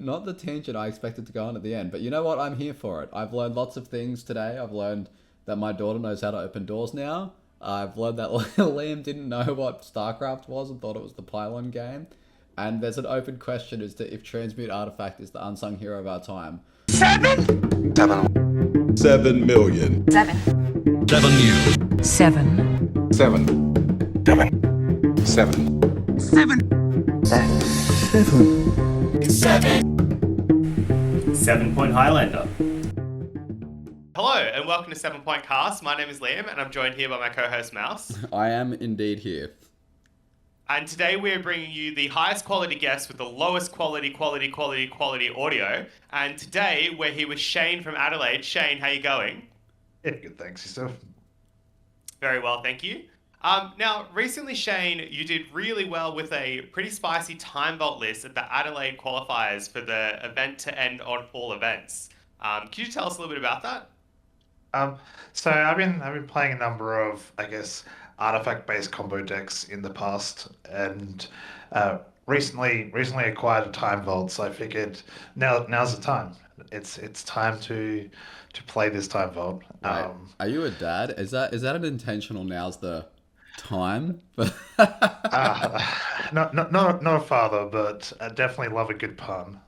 not the tangent I expected to go on at the end, but you know what? I'm here for it. I've learned lots of things today. I've learned that my daughter knows how to open doors now. I've learned that Liam didn't know what StarCraft was and thought it was the Pylon game. And there's an open question as to if Transmute Artifact is the unsung hero of our time. 7,000,000. 7 Point Highlander. Hello and welcome to 7 Point Cast. My name is Liam and I'm joined here by my co-host Mouse. I am indeed here. And today we're bringing you the highest quality guest with the lowest quality audio. And today we're here with Shane from Adelaide. Shane, how you going? Yeah, good, thanks. Yourself? Very well, thank you. Now, recently, Shane, you did really well with a pretty spicy time vault list at the Adelaide qualifiers for the event to end on all events. Can you tell us a little bit about that? So I've been playing a number of, artifact-based combo decks in the past, and recently acquired a time vault. So I figured now's the time. It's time to play this time vault. Right. Are you a dad? Is that an intentional? Now's the time? Not a father, but I definitely love a good pun.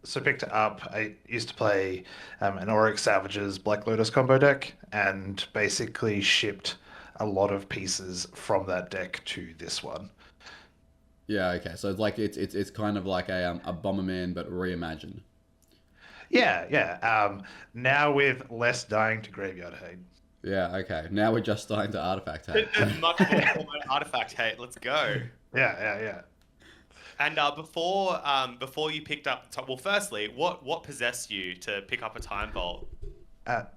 So picked it up. I used to play an Oryx Savage's Black Lotus combo deck, and basically shipped a lot of pieces from that deck to this one. Yeah. Okay. So it's like it's kind of like a Bomberman but reimagined. Yeah. Now with less dying to graveyard hate. Yeah. Okay. Now we're just starting to artifact hate. Much more artifact hate. Let's go. Yeah. And before you picked up, well, firstly, what possessed you to pick up a time vault?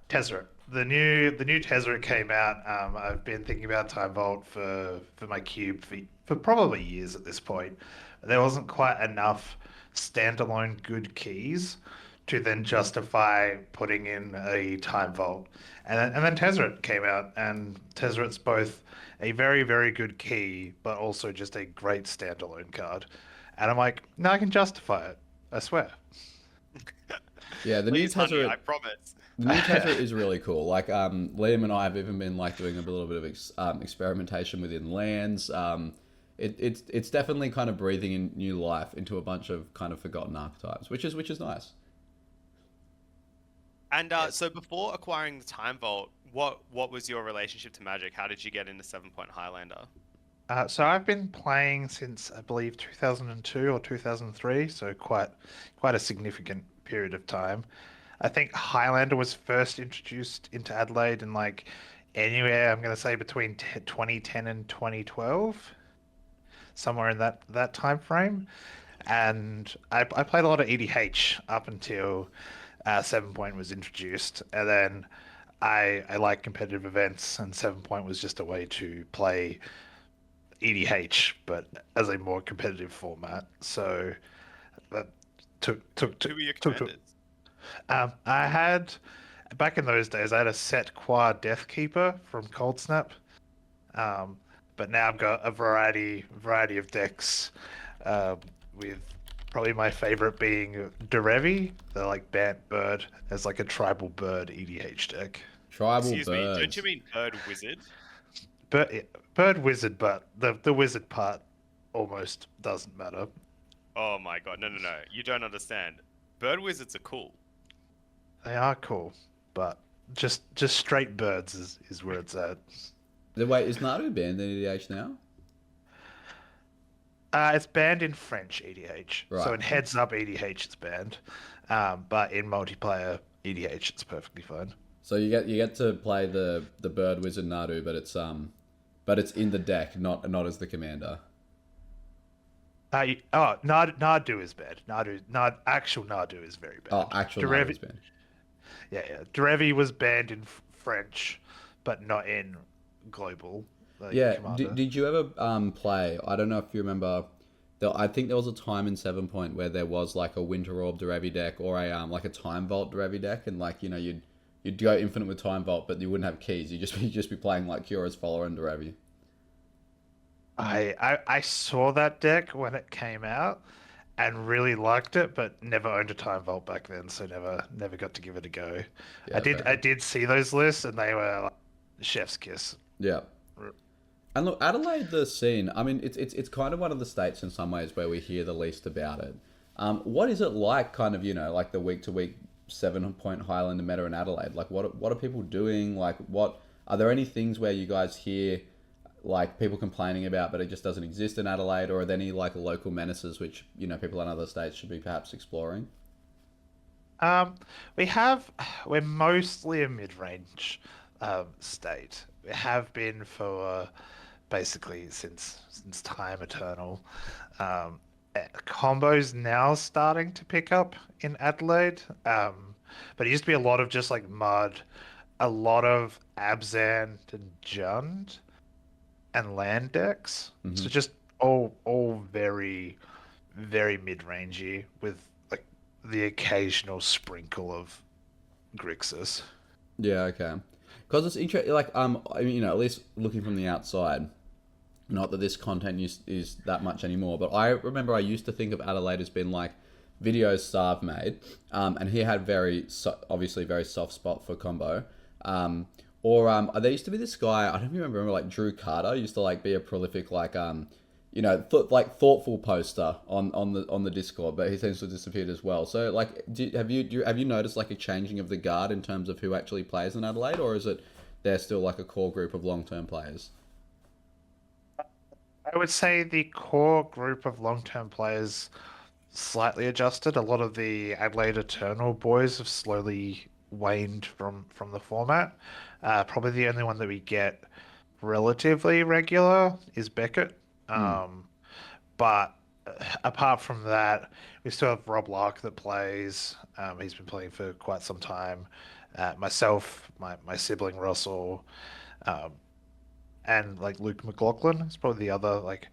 Tezzeret. The new Tezzeret came out. I've been thinking about time vault for my cube for probably years at this point. There wasn't quite enough standalone good keys to then justify putting in a time vault. And then Tezzeret came out, and Tezzeret's both a very, very good key, but also just a great standalone card. And I'm like, no, I can justify it. I swear. Yeah, the new Tezzeret. I promise. The new Tezzeret is really cool. Like, Liam and I have even been like doing a little bit of experimentation within lands. It's definitely kind of breathing in new life into a bunch of kind of forgotten archetypes, which is nice. And so before acquiring the time vault, what was your relationship to Magic? How did you get into 7 Point Highlander? So I've been playing since I believe 2002 or 2003, so quite a significant period of time. I think Highlander was first introduced into Adelaide in anywhere, I'm going to say between 2010 and 2012, somewhere in that time frame. And I played a lot of EDH up until 7 Point was introduced, and then I like competitive events, and 7 Point was just a way to play EDH, but as a more competitive format. So that took. Who were your commanders? I had, back in those days, I had a Set Qua Deathkeeper from Cold Snap, but now I've got a variety of decks, with probably my favorite being Derevi. They're like Bant Bird. There's like a tribal bird EDH deck. Tribal Excuse me, birds. don't you mean Bird Wizard? Bird Wizard, but the wizard part almost doesn't matter. Oh my god, no. You don't understand. Bird Wizards are cool. They are cool, but just straight birds is where it's at. Wait, is Naru banned in EDH now? It's banned in French EDH. Right. So in heads up EDH it's banned, but in multiplayer EDH it's perfectly fine. So you get to play the bird wizard Naru, but it's in the deck, not as the commander. Nadu is bad. Actual Nadu is very bad. Oh, actual Nadu is banned. Yeah. Derevi was banned in French, but not in global. Yeah. Commander. Did you ever play? I don't know if you remember. I think there was a time in 7 Point where there was like a Winter Orb Derevi deck or a like a Time Vault Derevi deck, and you'd go infinite with Time Vault, but you wouldn't have keys. You'd just be playing like Cura's Follower and Derevi. I saw that deck when it came out and really liked it, but never owned a Time Vault back then, so never got to give it a go. Yeah, fair I enough. did see those lists and they were like chef's kiss. Yeah. And look, Adelaide, the scene. I mean, it's kind of one of the states in some ways where we hear the least about it. What is it like, kind of, like the week to week 7 Point Highlander meta in Adelaide? Like, what are people doing? Like, what are there any things where you guys hear like people complaining about, but it just doesn't exist in Adelaide, or are there any like local menaces which people in other states should be perhaps exploring? Um, we have we're mostly a mid-range state. We have been for basically since time eternal. Combos now starting to pick up in Adelaide, but it used to be a lot of just like mud, a lot of Abzan and Jund and land decks. Hmm. So just all very mid-rangey with like the occasional sprinkle of Grixis. Yeah, okay. Because it's interesting. Like, I mean, at least looking from the outside, not that this content is that much anymore, but I remember I used to think of Adelaide as being like videos Starve made, and he had obviously very soft spot for combo. There used to be this guy, I don't even remember, like Drew Carter used to like be a prolific like like thoughtful poster on the Discord, but he seems to have disappeared as well. So like, have you noticed like a changing of the guard in terms of who actually plays in Adelaide, or is it they're still like a core group of long term players? I would say the core group of long-term players slightly adjusted. A lot of the Adelaide Eternal boys have slowly waned from the format. Probably the only one that we get relatively regular is Beckett. Hmm. But apart from that, we still have Rob Lark that plays. He's been playing for quite some time. Myself, my sibling Russell, um, and like Luke McLaughlin is probably the other like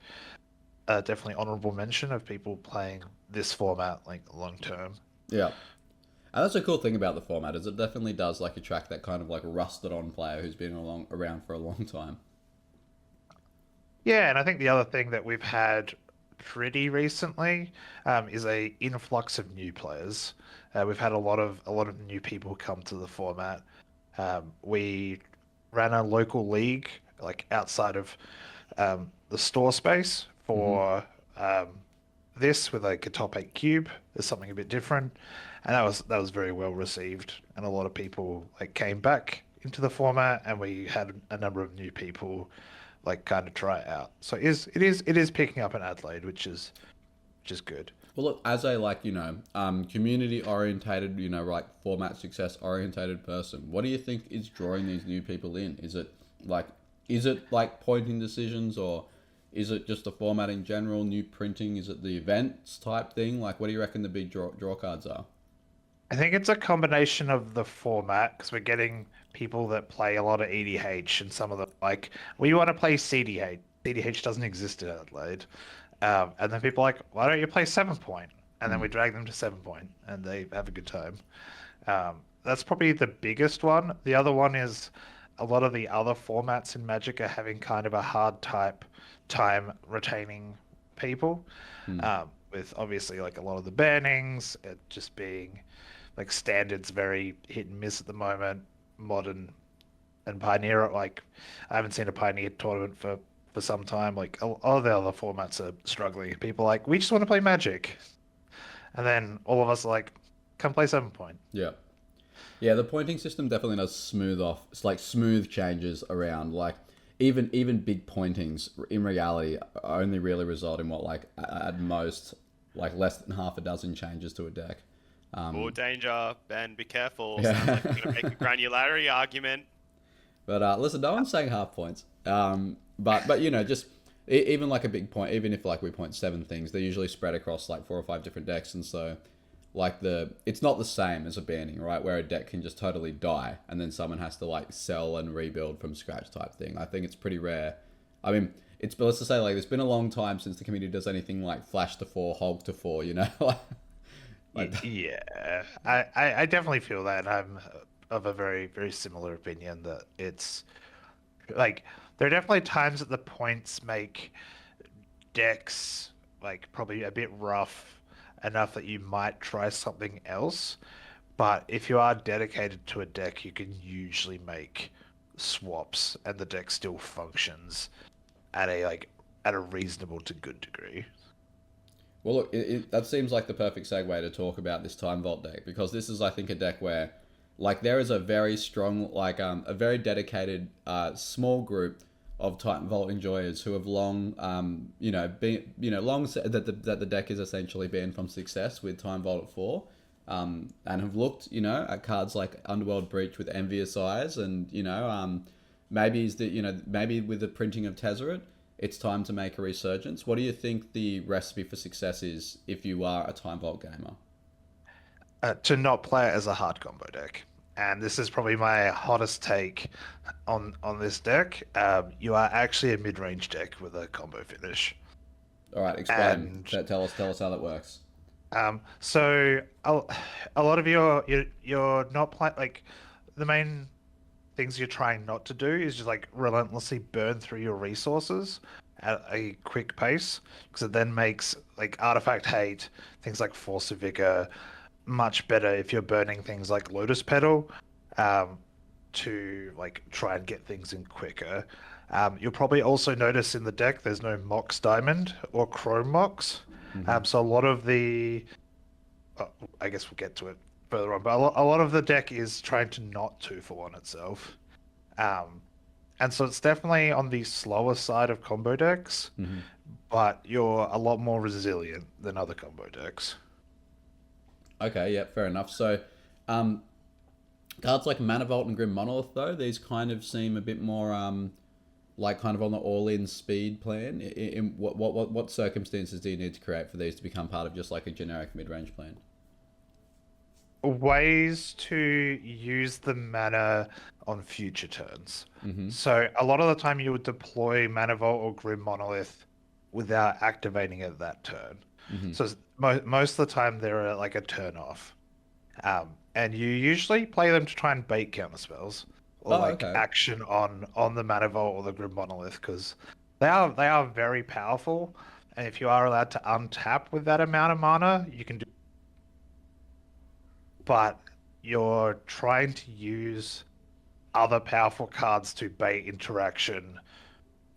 definitely honorable mention of people playing this format like long term. Yeah. And that's a cool thing about the format is it definitely does like attract that kind of like rusted on player who's been around for a long time. Yeah, and I think the other thing that we've had pretty recently is a influx of new players. We've had a lot of new people come to the format. We ran a local league like outside of the store space Hmm. for this with like a top eight cube. There's something a bit different, and that was very well received, and a lot of people like came back into the format, and we had a number of new people like kind of try it out. So it is picking up in Adelaide, which is good. Well, look, as a like community orientated, like format success orientated person, what do you think is drawing these new people in? Like, is it like pointing decisions, or is it just the format in general, new printing? Is it the events type thing? Like, what do you reckon the big draw cards are? I think it's a combination of the format because we're getting people that play a lot of EDH and some of the like we want to play CDH. CDH doesn't exist in Adelaide. And then people are like, why don't you play 7 Point? And then Hmm. we drag them to 7 Point and they have a good time. That's probably the biggest one. The other one is a lot of the other formats in Magic are having kind of a hard time retaining people. Hmm. With obviously like a lot of the bannings, it just being like standards very hit and miss at the moment. Modern and Pioneer, like I haven't seen a Pioneer tournament for some time. Like all the other formats are struggling. People are like, we just want to play Magic, and then all of us are like, come play 7 Point. Yeah. Yeah, the pointing system definitely does smooth off. It's like smooth changes around. Like even big pointings in reality only really result in what like at most like less than half a dozen changes to a deck. Oh, Um, danger, Ben, be careful. Sounds like you're going to yeah. make a granularity argument. But listen, no one's saying half points. But just even like a big point, even if like we point seven things, they're usually spread across like four or five different decks, and so like it's not the same as a banning, right? Where a deck can just totally die, and then someone has to like sell and rebuild from scratch type thing. I think it's pretty rare. I mean, but let's just say like it's been a long time since the community does anything like flash to four, Hulk to four, like Yeah, I definitely feel that. I'm of a very, very similar opinion that it's like there are definitely times that the points make decks like probably a bit rough enough that you might try something else. But if you are dedicated to a deck, you can usually make swaps and the deck still functions at a reasonable to good degree. Well, look, that seems like the perfect segue to talk about this Time Vault deck, because this is, I think, a deck where, like, there is a very strong, like, a very dedicated, small group of Time Vault enjoyers who have long, been, long said that the deck is essentially banned from success with Time Vault at 4, and have looked, at cards like Underworld Breach with envious eyes, and maybe with the printing of Tezzeret, it's time to make a resurgence. What do you think the recipe for success is if you are a Time Vault gamer? To not play it as a hard combo deck. And this is probably my hottest take on this deck. You are actually a mid-range deck with a combo finish. All right, explain. And Tell us how that works. so a lot of you're not playing like the main things you're trying not to do is just like relentlessly burn through your resources at a quick pace, because it then makes like artifact hate, things like force of vigor much better if you're burning things like Lotus Petal to like try and get things in quicker. You'll probably also notice in the deck there's no Mox Diamond or Chrome Mox. So a lot of the I guess we'll get to it further on, but a lot of the deck is trying to not 2-for-1 itself. And so it's definitely on the slower side of combo decks, but you're a lot more resilient than other combo decks. Okay, yeah, fair enough. So, cards like Mana Vault and Grim Monolith, though, these kind of seem a bit more like kind of on the all-in speed plan. In what circumstances do you need to create for these to become part of just like a generic mid-range plan? Ways to use the mana on future turns. So a lot of the time you would deploy Mana Vault or Grim Monolith without activating it that turn. So most of the time they're like a turn off. And you usually play them to try and bait counter spells or action on the Mana Vault or the Grim Monolith, because they are very powerful. And if you are allowed to untap with that amount of mana, you can do. But you're trying to use other powerful cards to bait interaction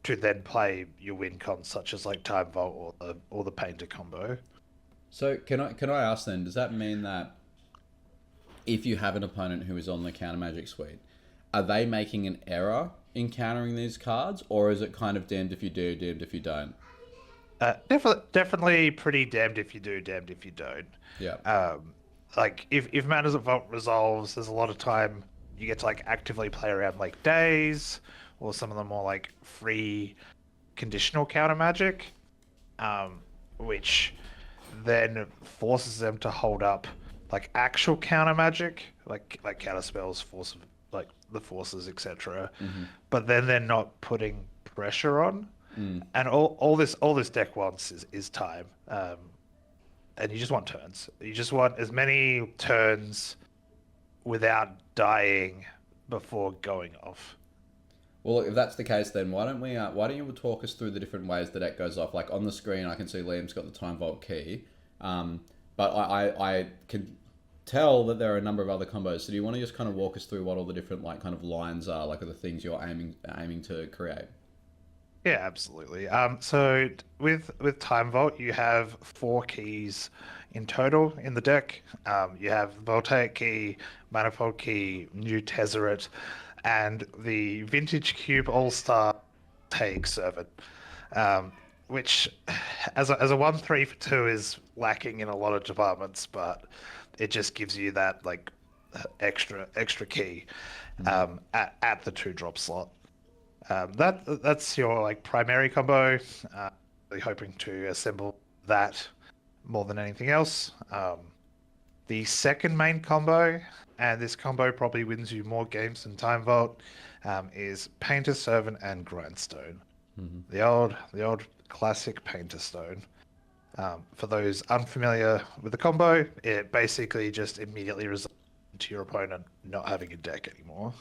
to then play your win cons, such as like Time Vault or the Painter combo. So can I ask then? Does that mean that if you have an opponent who is on the counter magic suite, are they making an error in countering these cards, or is it kind of damned if you do, damned if you don't? Definitely pretty damned if you do, damned if you don't. Yeah. Like if Mana's Vault resolves, there's a lot of time you get to like actively play around like Days or some of the more like free conditional counter magic, which then forces them to hold up like actual counter magic, like counter spells, force like the forces, etc. But then they're not putting pressure on, and all this deck wants is time. And you just want turns. You just want as many turns without dying before going off. Well, if that's the case, then why don't you talk us through the different ways the deck goes off? Like on the screen, I can see Liam's got the Time Vault key, but I can tell that there are a number of other combos. So do you want to just kind of walk us through what all the different like kind of lines are, like of the things you're aiming to create? Yeah, absolutely. So with Time Vault, you have 4 keys in total in the deck. You have Voltaic Key, Manifold Key, New Tezzeret, and the Vintage Cube All-Star Take Servant, which as a 1-3 for 2 is lacking in a lot of departments, but it just gives you that like extra key at the 2-drop slot. That's your like primary combo. Really hoping to assemble that more than anything else. The second main combo, and this combo probably wins you more games than Time Vault, is Painter Servant and Grindstone. The old classic Painter Stone. For those unfamiliar with the combo, it basically just immediately results into your opponent not having a deck anymore.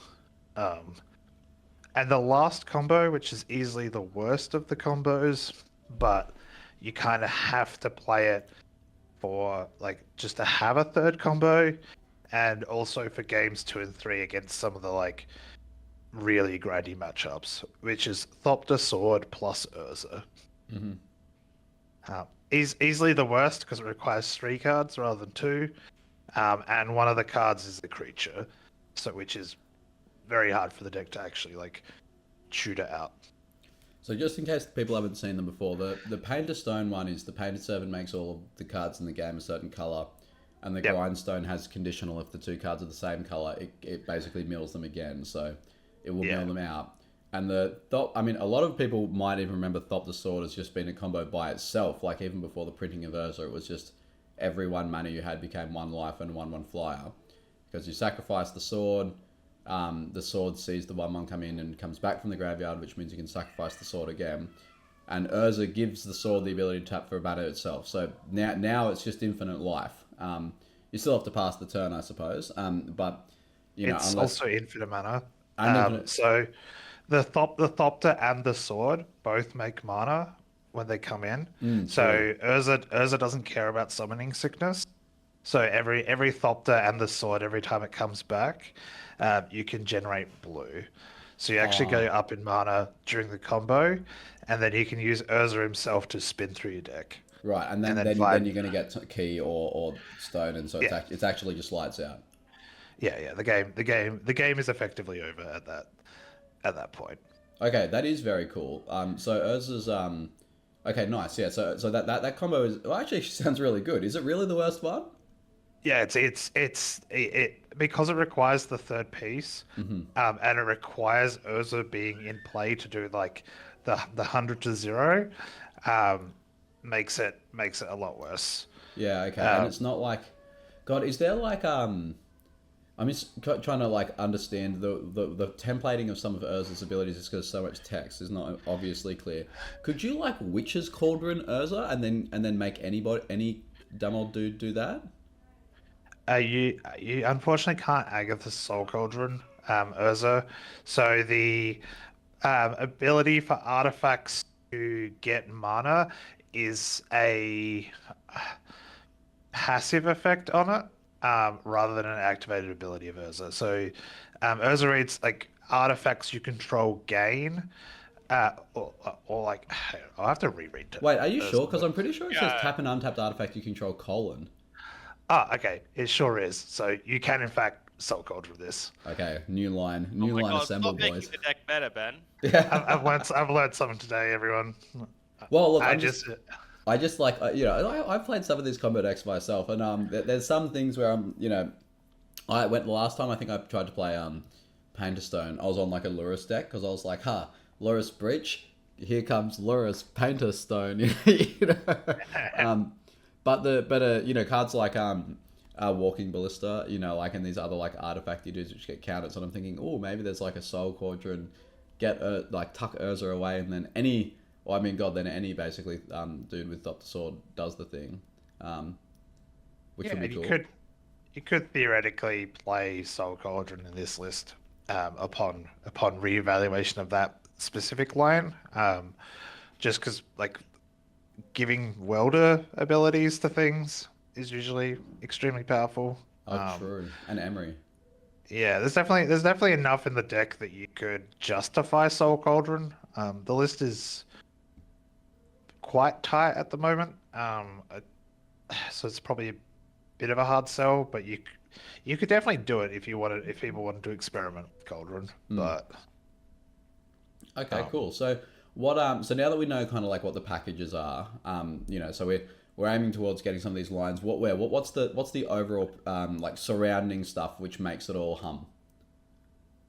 And the last combo, which is easily the worst of the combos, but you kind of have to play it for like just to have a third combo, and also for games 2 and 3 against some of the like really grindy matchups, which is Thopter Sword plus Urza. Hmm. Easily the worst because it requires 3 cards rather than 2, and one of the cards is the creature, so which is very hard for the deck to actually like shoot it out. So just in case people haven't seen them before, the Painter Stone one is the Painter 7 makes all of the cards in the game a certain colour, and the Yep. Grindstone has conditional if the 2 cards are the same colour, it basically mills them again, so it will Yeah. mill them out. And I mean, a lot of people might even remember Thop the Sword as just being a combo by itself, like even before the printing of Urza, it was just every 1 mana you had became 1 life and 1/1 flyer. Because you sacrifice the sword sees the 1/1 come in and comes back from the graveyard, which means you can sacrifice the sword again. And Urza gives the sword the ability to tap for a mana itself. So now it's just infinite life. You still have to pass the turn, I suppose. But you know, It's unless also infinite mana. and infinite, So the Thopter and the sword both make mana when they come in. true. So Urza doesn't care about summoning sickness. So every Thopter and the sword, every time it comes back, you can generate blue. So you actually go Oh. up in mana during the combo, and then you can use Urza himself to spin through your deck. Right, and And then then then find you're going to get key or stone, and so yeah, it's actually just lights out. yeah. The game is effectively over at that point. Okay, that is very cool. So Urza's okay, nice. Yeah, so that combo is well, actually sounds really good. Is it really the worst one? Yeah, it because it requires the third piece, and it requires Urza being in play to do like the 100 to 0, um, makes it a lot worse. Yeah, okay. And Um, it's not like, God, is there like I'm just trying to like understand the templating of some of Urza's abilities just because so much text is not obviously clear. Could you like Witch's Cauldron Urza and then make any dumb old dude do that? you unfortunately can't Agatha's Soul Cauldron, Urza. So the ability for artifacts to get mana is a passive effect on it, rather than an activated ability of Urza. So Urza reads like artifacts you control gain, or like I'll have to reread it. Wait, are you sure? Urza, Because but I'm pretty sure it says tap an untapped artifact you control colon. okay, it sure is. So you can in fact Soul Cauldron this. Okay, new line, Oh new my line god, assemble, stop making boys. the deck better, Ben. Yeah. I've learned something today, everyone. Well, look, I I just like you know I've played some of these combo decks myself, and there's some things where I went the last time I think I tried to play Painter Stone. I was on like a Lurus deck because I was like, Lurus Breach, here comes Lurus Painter Stone, you know. But cards like Walking Ballista, like and these other like artifacty dudes which get counted. So I'm thinking, oh, maybe there's like a Soul Cauldron, get like tuck Urza away, and then then any basically dude with Dr. Sword does the thing, which would be you cool. could theoretically play Soul Cauldron in this list, upon reevaluation of that specific line, just because like giving welder abilities to things is usually extremely powerful. Oh, true. And Emery. Yeah, there's definitely enough in the deck that you could justify Soul Cauldron. The list is quite tight at the moment, so it's probably a bit of a hard sell, but you could definitely do it if people wanted to experiment with Cauldron. But Okay, cool. So so now that we know kind of like what the packages are, so we're aiming towards getting some of these lines. What's the overall like surrounding stuff which makes it all hum?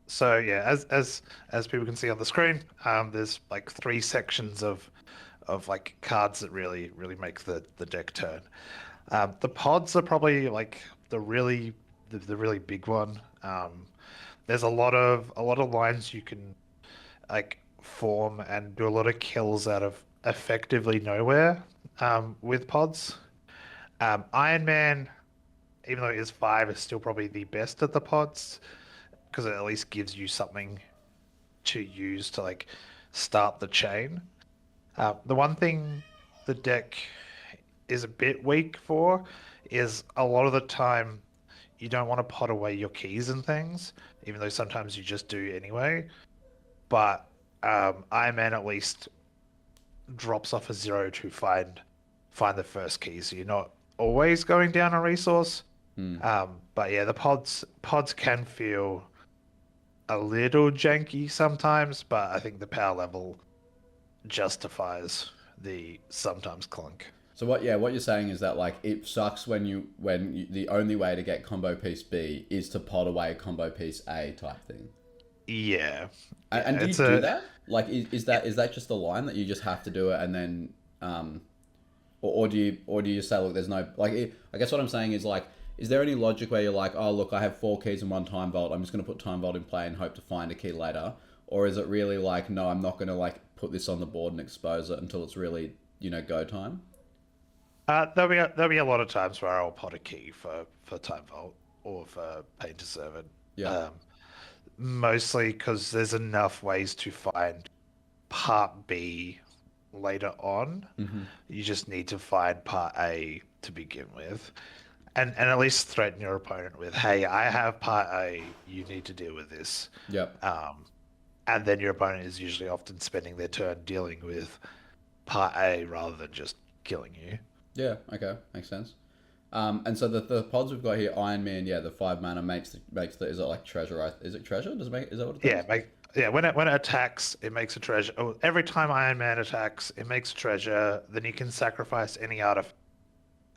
so yeah, as people can see on the screen, there's like 3 sections of like cards that really make the deck turn. The pods are probably like the really big one. There's a lot of lines you can like form and do a lot of kills out of effectively nowhere, with pods. Iron Man, even though it is 5, is still probably the best at the pods because it at least gives you something to use to like start the chain. The one thing the deck is a bit weak for is a lot of the time you don't want to pot away your keys and things, even though sometimes you just do anyway. But Iron Man at least drops off a 0 to find the first key, so you're not always going down a resource. But yeah, the pods can feel a little janky sometimes, but I think the power level justifies the sometimes clunk. So what you're saying is that like it sucks when the only way to get combo piece B is to pot away combo piece A type thing. Yeah. And do you do that? Like is that just the line that you just have to do it and then or do you say, look, there's no like I guess what I'm saying is like, is there any logic where you're like, oh look, I have 4 keys and 1 time vault, I'm just gonna put time vault in play and hope to find a key later? Or is it really like, no, I'm not gonna like put this on the board and expose it until it's really, go time? There'll be a lot of times where I'll pot a key for time vault or for painter servant. Yeah. Mostly because there's enough ways to find part B later on. You just need to find part A to begin with. And at least threaten your opponent with, hey, I have part A, you need to deal with this. Yep. And then your opponent is usually often spending their turn dealing with part A rather than just killing you. Yeah, okay, makes sense. And so the pods we've got here, Iron Man, yeah, the 5 mana makes the is it like treasure? Right? Is it treasure? Is that what it does? Yeah, when it attacks, it makes a treasure. Oh, every time Iron Man attacks, it makes a treasure. Then you can sacrifice any artifact,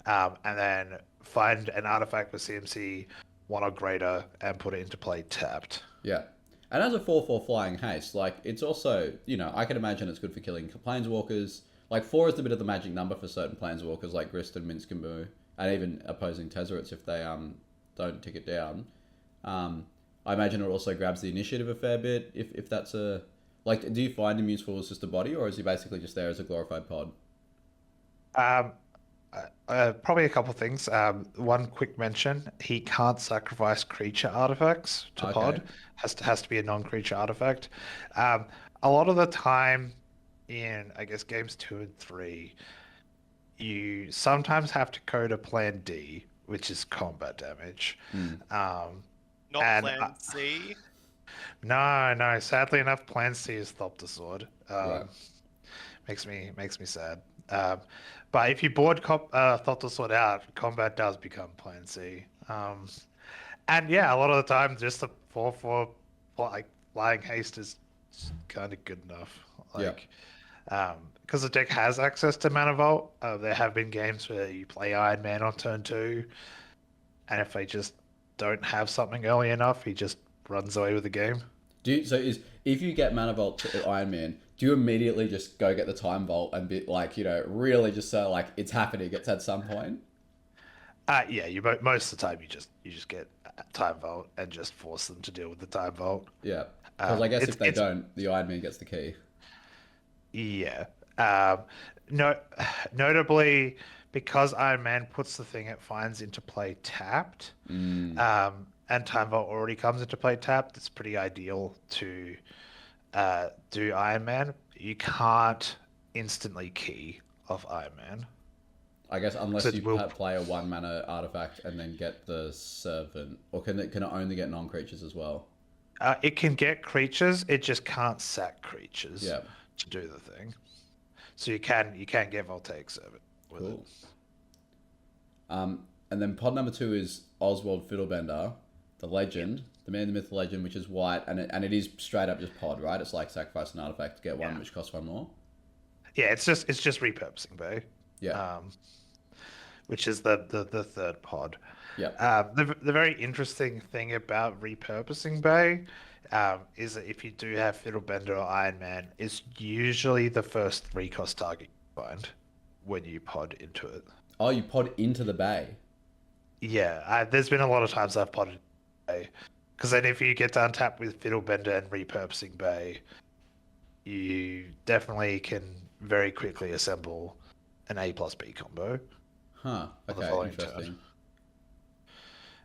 and then find an artifact with CMC 1 or greater and put it into play tapped. Yeah. And as a 4/4 flying haste, like it's also, I can imagine it's good for killing planeswalkers. Like 4 is a bit of the magic number for certain planeswalkers like Grist and Minsc and Moo, and even opposing Tezzerets if they don't tick it down. I imagine it also grabs the initiative a fair bit if that's a... Like, do you find him useful as just a body, or is he basically just there as a glorified pod? Probably a couple things. One quick mention: he can't sacrifice creature artifacts to pod. Has to be a non-creature artifact. A lot of the time, in I guess games 2 and 3, you sometimes have to code a plan D, which is combat damage. Not plan C. No. Sadly enough, plan C is Thopter Sword. Right. Makes me sad. But if you board Thopter Sword out, combat does become plan C. And yeah, a lot of the time, just the 4/4 like flying haste is kind of good enough. Like, because the deck has access to Mana Vault. There have been games where you play Iron Man on turn 2, and if they just don't have something early enough, he just runs away with the game. If you get Mana Vault to Iron Man, do you immediately just go get the Time Vault and be like, really just so like it's happening at some point? Yeah, most of the time you just get Time Vault and just force them to deal with the Time Vault. Yeah, because I guess if they don't, the Iron Man gets the key. Yeah. Notably, because Iron Man puts the thing it finds into play tapped, and Time Vault already comes into play tapped, it's pretty ideal to do Iron Man. You can't instantly key off Iron Man. I guess unless you play a 1 mana artifact and then get the servant, or can it only get non-creatures as well? It can get creatures, it just can't sack creatures to do the thing. So you can get Voltaic Servant with it. And then pod number 2 is Oswald Fiddlebender, the legend, the man, the myth, the legend, which is white, and it is straight up just pod, right? It's like sacrifice an artifact to get one, which costs 1 more. Yeah, it's just repurposing Bay. Yeah. Which is the third pod. Yeah. The very interesting thing about repurposing Bay is that if you do have Fiddlebender or Iron Man, it's usually the first 3-cost target you find when you pod into it. Oh, you pod into the Bay? Yeah, there's been a lot of times I've podded Bay. Because then if you get to untap with Fiddlebender and repurposing Bay, you definitely can very quickly assemble an A plus B combo. Huh. Okay, interesting.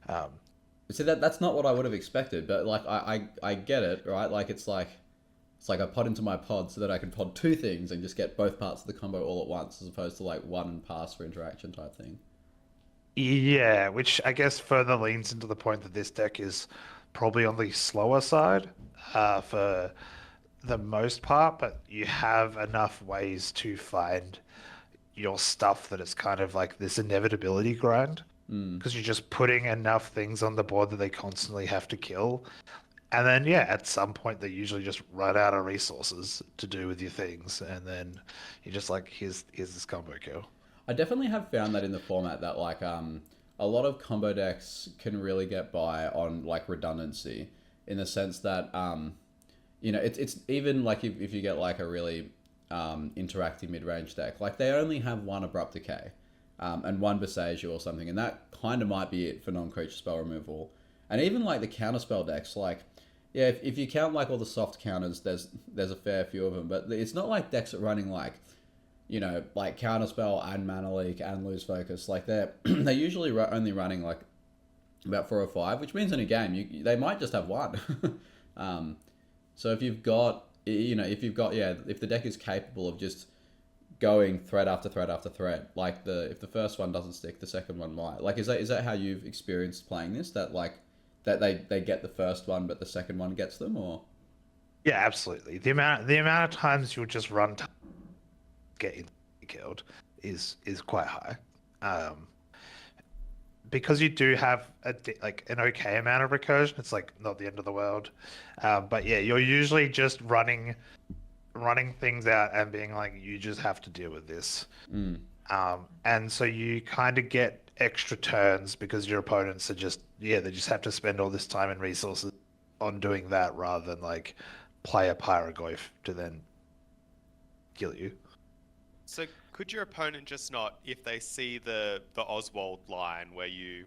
Turn. See, that's not what I would have expected, but like I get it, right? Like it's like It's like I pod into my pod so that I can pod two things and just get both parts of the combo all at once, as opposed to like one and pass for interaction type thing. Yeah, which I guess further leans into the point that this deck is probably on the slower side for the most part, but you have enough ways to find your stuff that it's kind of like this inevitability grind because you're just putting enough things on the board that they constantly have to kill. And then, yeah, at some point they usually just run out of resources to do with your things, and then you're just like, here's this combo kill. I definitely have found that in the format that like a lot of combo decks can really get by on like redundancy, in the sense that it's even like if you get like a really interactive mid-range deck, like they only have one Abrupt Decay and one Besage or something, and that kind of might be it for non-creature spell removal. And even like the counterspell decks, like yeah, if you count like all the soft counters, there's a fair few of them, but it's not like decks that are running like like Counterspell and Mana Leak and Lose Focus. Like they're usually only running like about 4 or 5, which means in a game they might just have one. So if you've got if the deck is capable of just going thread after thread after thread, like if the first one doesn't stick, the second one might. Like is that how you've experienced playing this? That like that they get the first one, but the second one gets them, or? Yeah, absolutely. The amount of times you'll just run get killed is quite high, because you do have like an okay amount of recursion. It's like not the end of the world, but yeah, you're usually just running things out and being like, you just have to deal with this. And so you kind of get extra turns because your opponents are just they just have to spend all this time and resources on doing that rather than like play a Pyrogoyf to then kill you. So could your opponent just not, if they see the Oswald line where you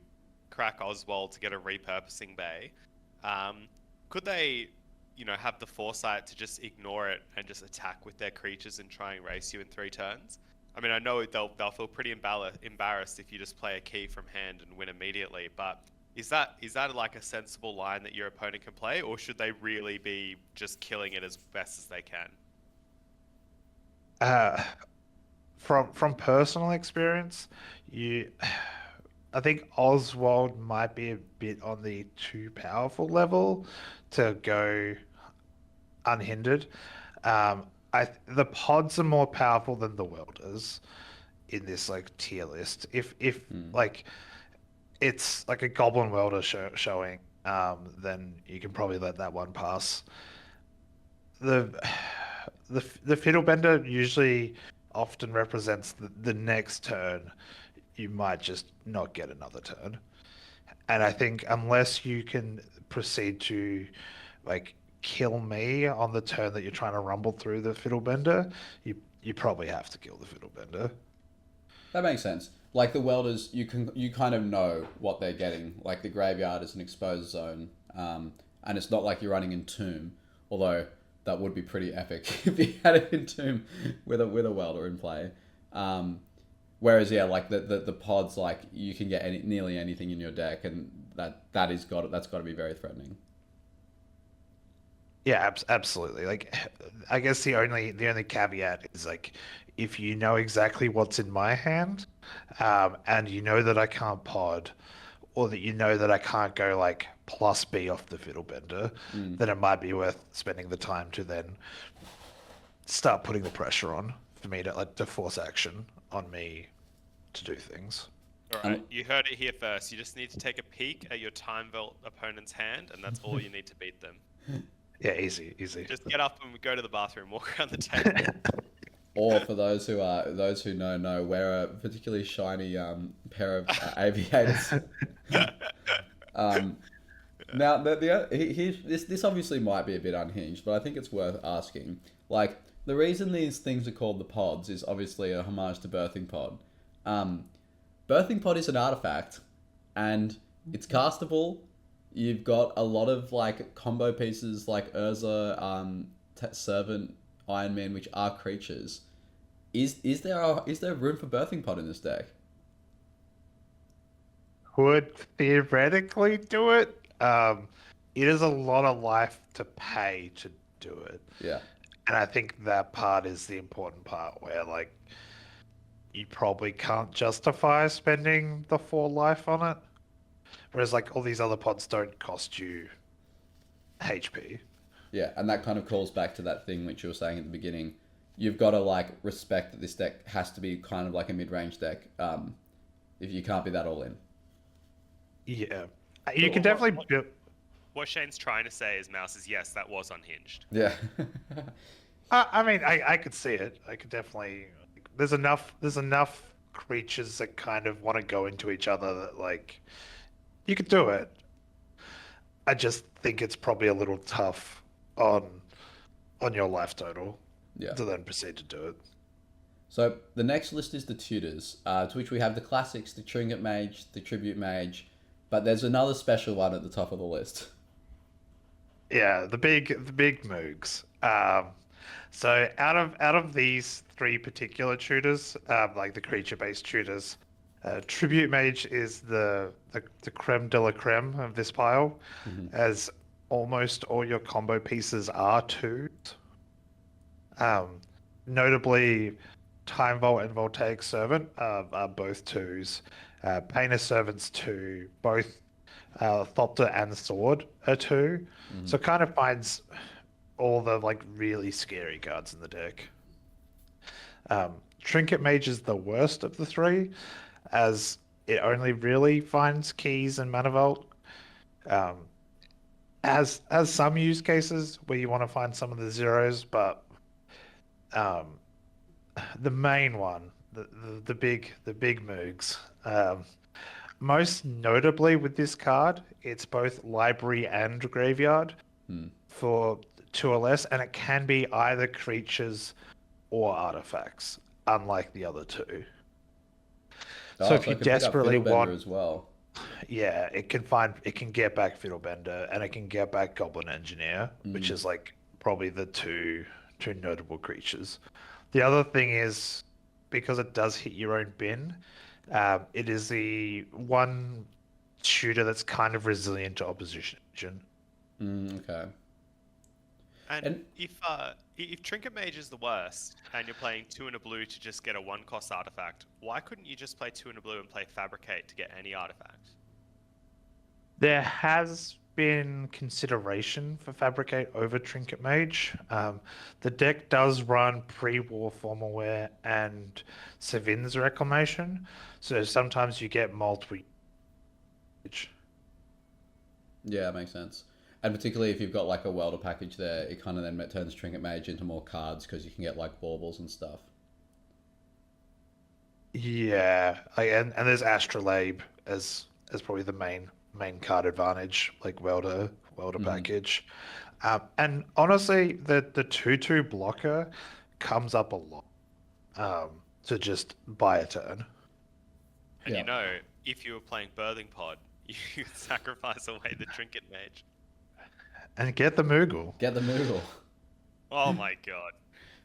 crack Oswald to get a repurposing bay, could they, have the foresight to just ignore it and just attack with their creatures and try and race you in 3 turns? I mean, I know they'll feel pretty embarrassed if you just play a key from hand and win immediately, but is that like a sensible line that your opponent can play, or should they really be just killing it as best as they can? From personal experience, I think Oswald might be a bit on the too powerful level to go unhindered. The pods are more powerful than the welders in this like tier list. If like it's like a goblin welder showing, then you can probably let that one pass. The fiddlebender usually often represents the next turn. You might just not get another turn, and I think unless you can proceed to like kill me on the turn that you're trying to rumble through the fiddlebender, you probably have to kill the fiddlebender. That makes sense. Like the welders, you kind of know what they're getting. Like the graveyard is an exposed zone, and it's not like you're running Entomb, although that would be pretty epic if you had an Entomb with a welder in play. Whereas like the pods, like you can get nearly anything in your deck, and that's got to be very threatening. Yeah, absolutely. Like, I guess the only caveat is like, if you know exactly what's in my hand, and you know that I can't pod, or that you know that I can't go like plus B off the fiddlebender, then it might be worth spending the time to then start putting the pressure on for me to force action on me to do things. All right, you heard it here first. You just need to take a peek at your Time Vault opponent's hand, and that's all you need to beat them. Yeah, easy. Just get up and go to the bathroom, walk around the table. Or for those who know, wear a particularly shiny pair of aviators. Now, this obviously might be a bit unhinged, but I think it's worth asking. Like, the reason these things are called the pods is obviously a homage to Birthing Pod. Birthing Pod is an artifact, and it's castable. You've got a lot of like combo pieces like Urza, Servant, Iron Man, which are creatures. Is there room for Birthing Pod in this deck? Could theoretically do it. It is a lot of life to pay to do it. Yeah. And I think that part is the important part where, like, you probably can't justify spending the 4 life on it. Whereas, like, all these other pods don't cost you HP. Yeah, and that kind of calls back to that thing which you were saying at the beginning. You've got to like respect that this deck has to be kind of like a mid-range deck. If you can't be that all in. Yeah. You can definitely build. What Shane's trying to say is, Mouse, is yes, that was unhinged. Yeah. I mean, I could see it. I could definitely. There's enough creatures that kind of want to go into each other that, like, you could do it. I just think it's probably a little tough on your life total to then proceed to do it. So the next list is the tutors, to which we have the classics, the Trinket Mage, the Tribute Mage, but there's another special one at the top of the list. Yeah, the big Moogs. So out of these 3 particular tutors, like the creature-based tutors, Tribute Mage is the creme de la creme of this pile, as almost all your combo pieces are 2s. Notably, Time Vault and Voltaic Servant are both 2s. Painter Servant's 2. Both Thopter and Sword are 2. So it kind of finds all the, like, really scary cards in the deck. Trinket Mage is the worst of the 3, as it only really finds keys and Mana Vault. Has some use cases where you want to find some of the zeros, but the main one, the big Moogs. Most notably with this card, it's both library and graveyard for 2 or less, and it can be either creatures or artifacts, unlike the other 2. So if you desperately want as well. Yeah, it can get back Fiddlebender, and it can get back Goblin Engineer, which is, like, probably the two notable creatures. The other thing is, because it does hit your own bin, it is the one shooter that's kind of resilient to opposition. Okay. And if Trinket Mage is the worst, and you're playing 2 and a blue to just get a 1-cost artifact, why couldn't you just play 2 and a blue and play Fabricate to get any artifact? There has been consideration for Fabricate over Trinket Mage. The deck does run pre-war formal wear and Sevin's Reclamation, so sometimes you get multiple. Yeah, makes sense. And particularly if you've got like a welder package there, it kind of then turns Trinket Mage into more cards because you can get like baubles and stuff. Yeah, and there's Astrolabe as probably the main card advantage, like welder package. And honestly, the 2/2 blocker comes up a lot to just buy a turn. And you know, if you were playing Birthing Pod, you could sacrifice away the Trinket Mage. And get the Moogle. Get the Moogle. Oh my god.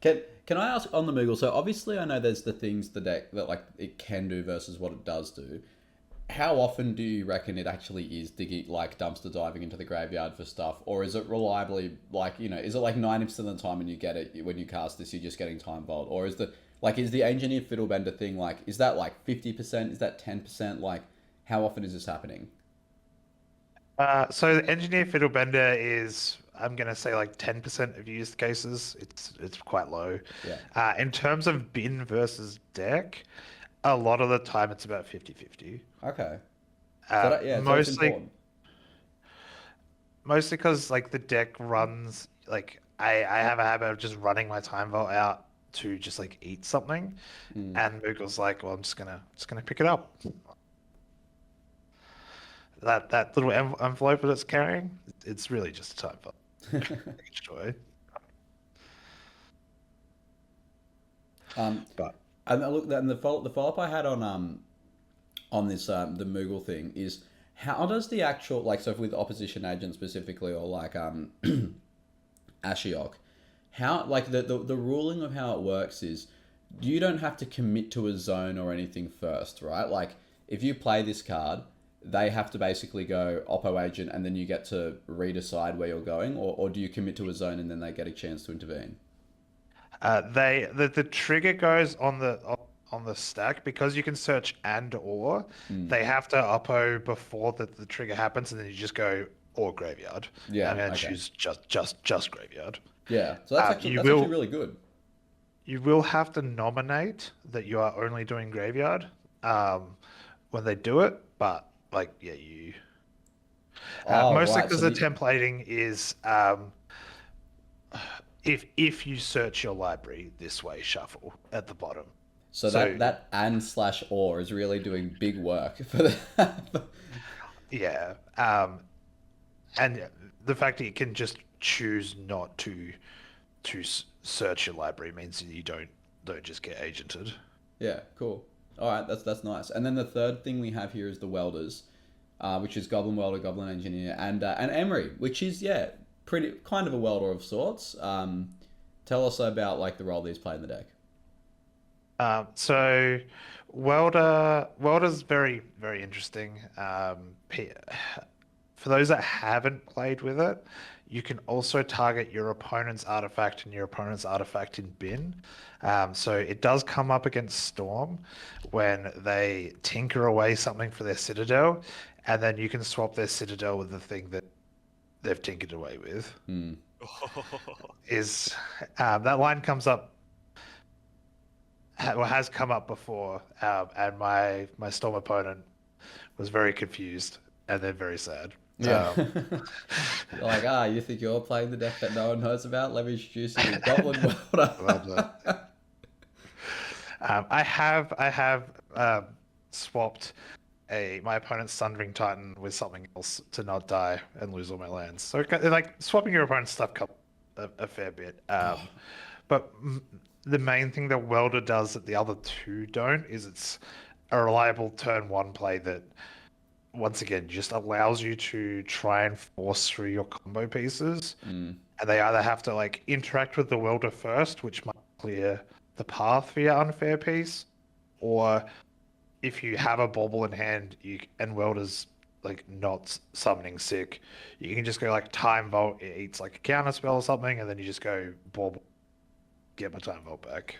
Can I ask on the Moogle? So obviously I know there's the things the deck that like it can do versus what it does do. How often do you reckon it actually is digging, like dumpster diving into the graveyard for stuff, or is it reliably like, you know, is it like 90% of the time when you get it, when you cast this, you're just getting Time Vault, or is the Engineer Fiddlebender thing like, is that like 50%? Is that 10%? Like, how often is this happening? So the Engineer Fiddlebender is, I'm gonna say, like 10% of used cases. It's quite low. Yeah. In terms of bin versus deck, a lot of the time it's about 50-50. Okay. So mostly because like the deck runs, like I have a habit of just running my Time Vault out to just like eat something, and Moogle's like, well, I'm just gonna pick it up. That little envelope that it's carrying, it's really just a Time Vault. Enjoy. But and look, and the follow-up I had on this the Moogle thing is, how does the actual, like, so with opposition agent specifically, or like Ashiok, how, like, the ruling of how it works is you don't have to commit to a zone or anything first, right? Like if you play this card, they have to basically go Oppo agent and then you get to redecide where you're going, or do you commit to a zone and then they get a chance to intervene? The trigger goes on the stack because you can search and or. They have to Oppo before the trigger happens, and then you just go or graveyard. Yeah, I'm gonna okay. choose just graveyard. Yeah, so that's actually You that's will actually really good. you will have to nominate that you are only doing graveyard when they do it, but like yeah, you Oh, mostly right. because So the the templating is if you search your library this way, shuffle at the bottom. so So that and slash or is really doing big work for the. yeah, and the fact that you can just choose not to search your library means that you don't just get agented. Yeah, cool. All right, that's nice. And then the third thing we have here is the welders, which is Goblin Welder, Goblin Engineer, and Emery, which is pretty kind of a welder of sorts. Tell us about like the role these play in the deck. So Welder's very interesting. For those that haven't played with it, you can also target your opponent's artifact and your opponent's artifact in bin. So it does come up against Storm when they tinker away something for their Citadel, and then you can swap their Citadel with the thing that they've tinkered away with. Is that line comes up has come up before, and my Storm opponent was very confused and then very sad. Yeah. You're like, you think you're playing the deck that no one knows about? Let me introduce you to Goblin Welder. I have swapped my opponent's Sundering Titan with something else to not die and lose all my lands. So like swapping your opponent's stuff comes a fair bit. But the main thing that Welder does that the other two don't is it's a reliable turn one play that once again just allows you to try and force through your combo pieces. And they either have to like interact with the Welder first, which might clear the path for your unfair piece, or if you have a bauble in hand and Welder's like not summoning sick, you can just go like Time Vault, it eats like a counter spell or something, and then you just go bauble, get my Time Vault back.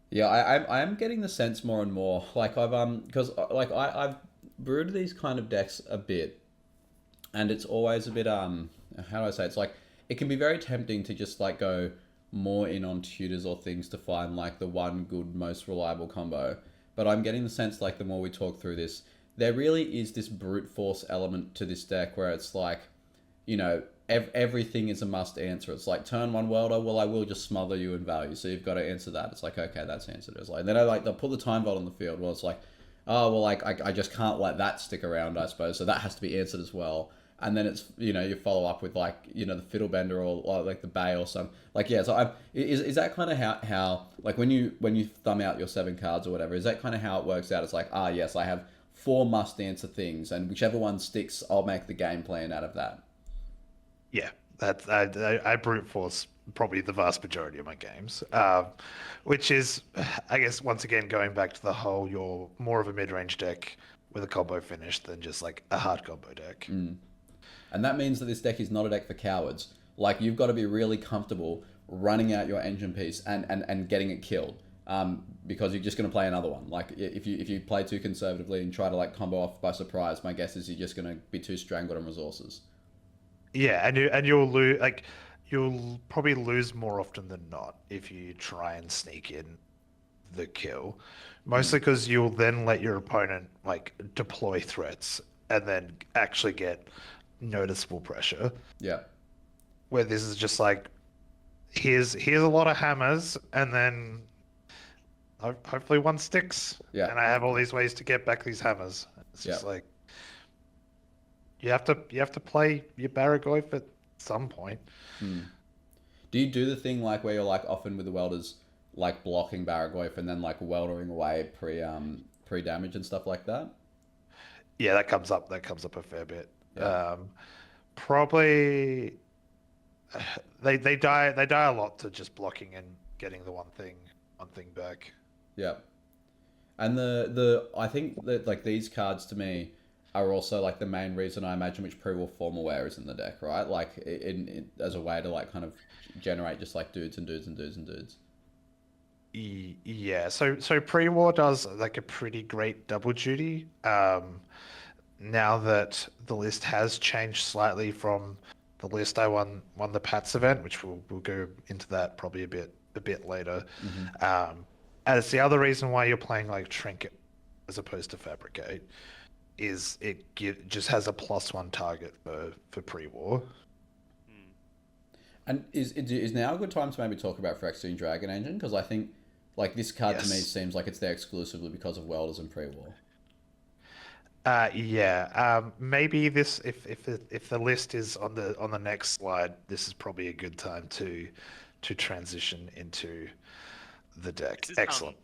Yeah, I am getting the sense more and more. Like I've because like I've brewed these kind of decks a bit, and it's always a bit how do I say it's like it can be very tempting to just like go more in on tutors or things to find like the one good most reliable combo. But I'm getting the sense like the more we talk through this, there really is this brute force element to this deck where it's like, everything is a must answer. It's like turn one welder, well I will just smother you in value, so you've got to answer that. It's like okay, that's answered. It's like then they'll put the Time Vault on the field. Well, it's like oh well, like I just can't let that stick around, I suppose. So that has to be answered as well. And then it's you follow up with like the Fiddlebender or like the Bay or some like yeah. So is that kind of how like when you thumb out your 7 cards or whatever, is that kind of how it works out? It's like yes, I have 4 must answer things, and whichever one sticks, I'll make the game plan out of that. Yeah, that's I brute force probably the vast majority of my games, which is, I guess, once again going back to the whole you're more of a mid-range deck with a combo finish than just like a hard combo deck. And that means that this deck is not a deck for cowards. Like you've got to be really comfortable running out your engine piece and getting it killed, because you're just going to play another one. Like if you play too conservatively and try to like combo off by surprise, my guess is you're just going to be too strangled on resources. Yeah, and you'll lose you'll probably lose more often than not if you try and sneak in the kill, mostly because you'll then let your opponent like deploy threats and then actually get noticeable pressure. Yeah. Where this is just like here's a lot of hammers and then hopefully one sticks. Yeah. And I have all these ways to get back these hammers. It's just like you have to play your Baragoyf at some point. Do you do the thing like where you're like often with the welders like blocking Baragoyf and then like weldering away pre damage and stuff like that? Yeah, that comes up a fair bit. Yeah. Probably they die a lot to just blocking and getting the one thing back. Yeah. And the I think that like these cards to me are also like the main reason I imagine which pre-war formalware is in the deck, right? Like as a way to like kind of generate just like dudes and dudes and dudes and dudes. Yeah, so pre-war does like a pretty great double duty. Now that the list has changed slightly from the list I won the Pats event, which we'll go into that probably a bit later. And it's the other reason why you're playing like Trinket as opposed to Fabricate is just has a +1 target for pre-war. And is now a good time to maybe talk about Phyrexian Dragon Engine? Because I think like this card to me seems like it's there exclusively because of Welders and pre-war. Yeah. Maybe this if the list is on the next slide, this is probably a good time to transition into the deck. Excellent.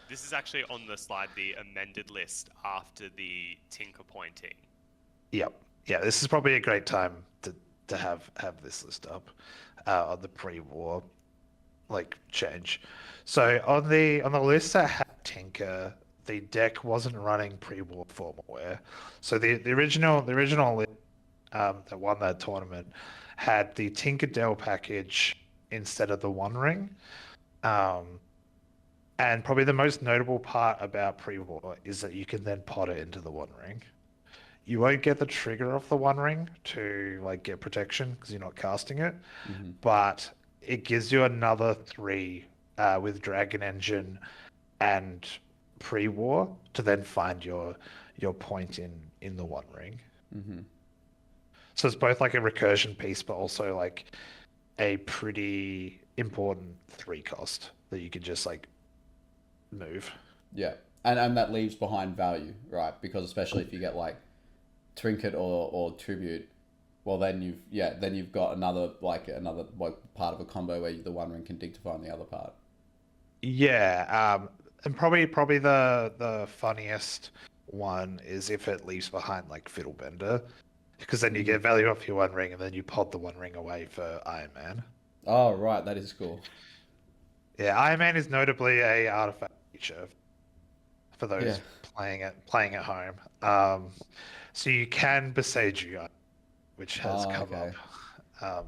This is actually on the slide, the amended list after the Tinker pointing. Yep. Yeah, this is probably a great time to have this list up on the pre-war like change. So on the list that had Tinker, the deck wasn't running pre-war formalware. So the original list that won that tournament had the Tinker Dell package instead of the One Ring. And probably the most notable part about pre-war is that you can then pot it into the One Ring. You won't get the trigger of the One Ring to like get protection because you're not casting it, but it gives you another 3 with Dragon Engine and pre-war to then find your point in the One Ring. So it's both like a recursion piece, but also like a pretty important 3 cost that you could just like move. Yeah, and that leaves behind value, right? Because especially if you get like Trinket or Tribute, well then you've got another part of a combo where the One Ring can dig to find the other part. Yeah, and probably the funniest one is if it leaves behind like Fiddlebender, because then you get value off your One Ring and then you pod the One Ring away for Iron Man. Oh right, that is cool. Yeah, Iron Man is notably a artifact feature for those playing at home. So you can Beseiju, which has come up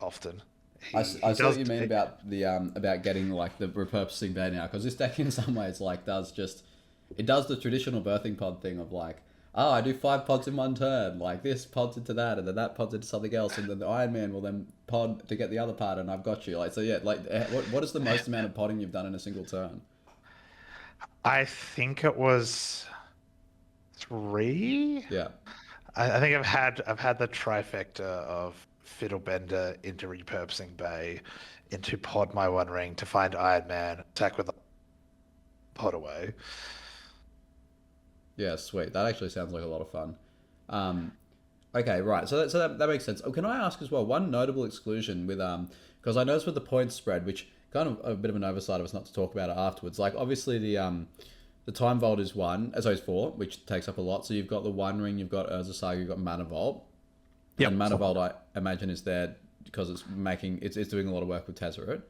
often. I see what you mean about the about getting like the repurposing bear now, because this deck in some ways like does the traditional birthing pod thing of like, oh, I do 5 pods in one turn, like this pods into that, and then that pods into something else, and then the Iron Man will then pod to get the other part, and I've got you. Like, so yeah, like what is the most amount of podding you've done in a single turn? I think it was 3. Yeah. I think I've had the trifecta of Fiddlebender into repurposing Bay, into pod my One Ring to find Iron Man, attack with pod away. Yeah, sweet. That actually sounds like a lot of fun. Okay, right. So that makes sense. Oh, can I ask as well, one notable exclusion with because I noticed with the points spread, which kind of a bit of an oversight of us not to talk about it afterwards. Like obviously the Time Vault is 4, which takes up a lot. So you've got the One Ring, you've got Urza Saga, you've got Mana Vault. Yep. And Mana Vault, I imagine, is there because it's doing a lot of work with Tezzeret.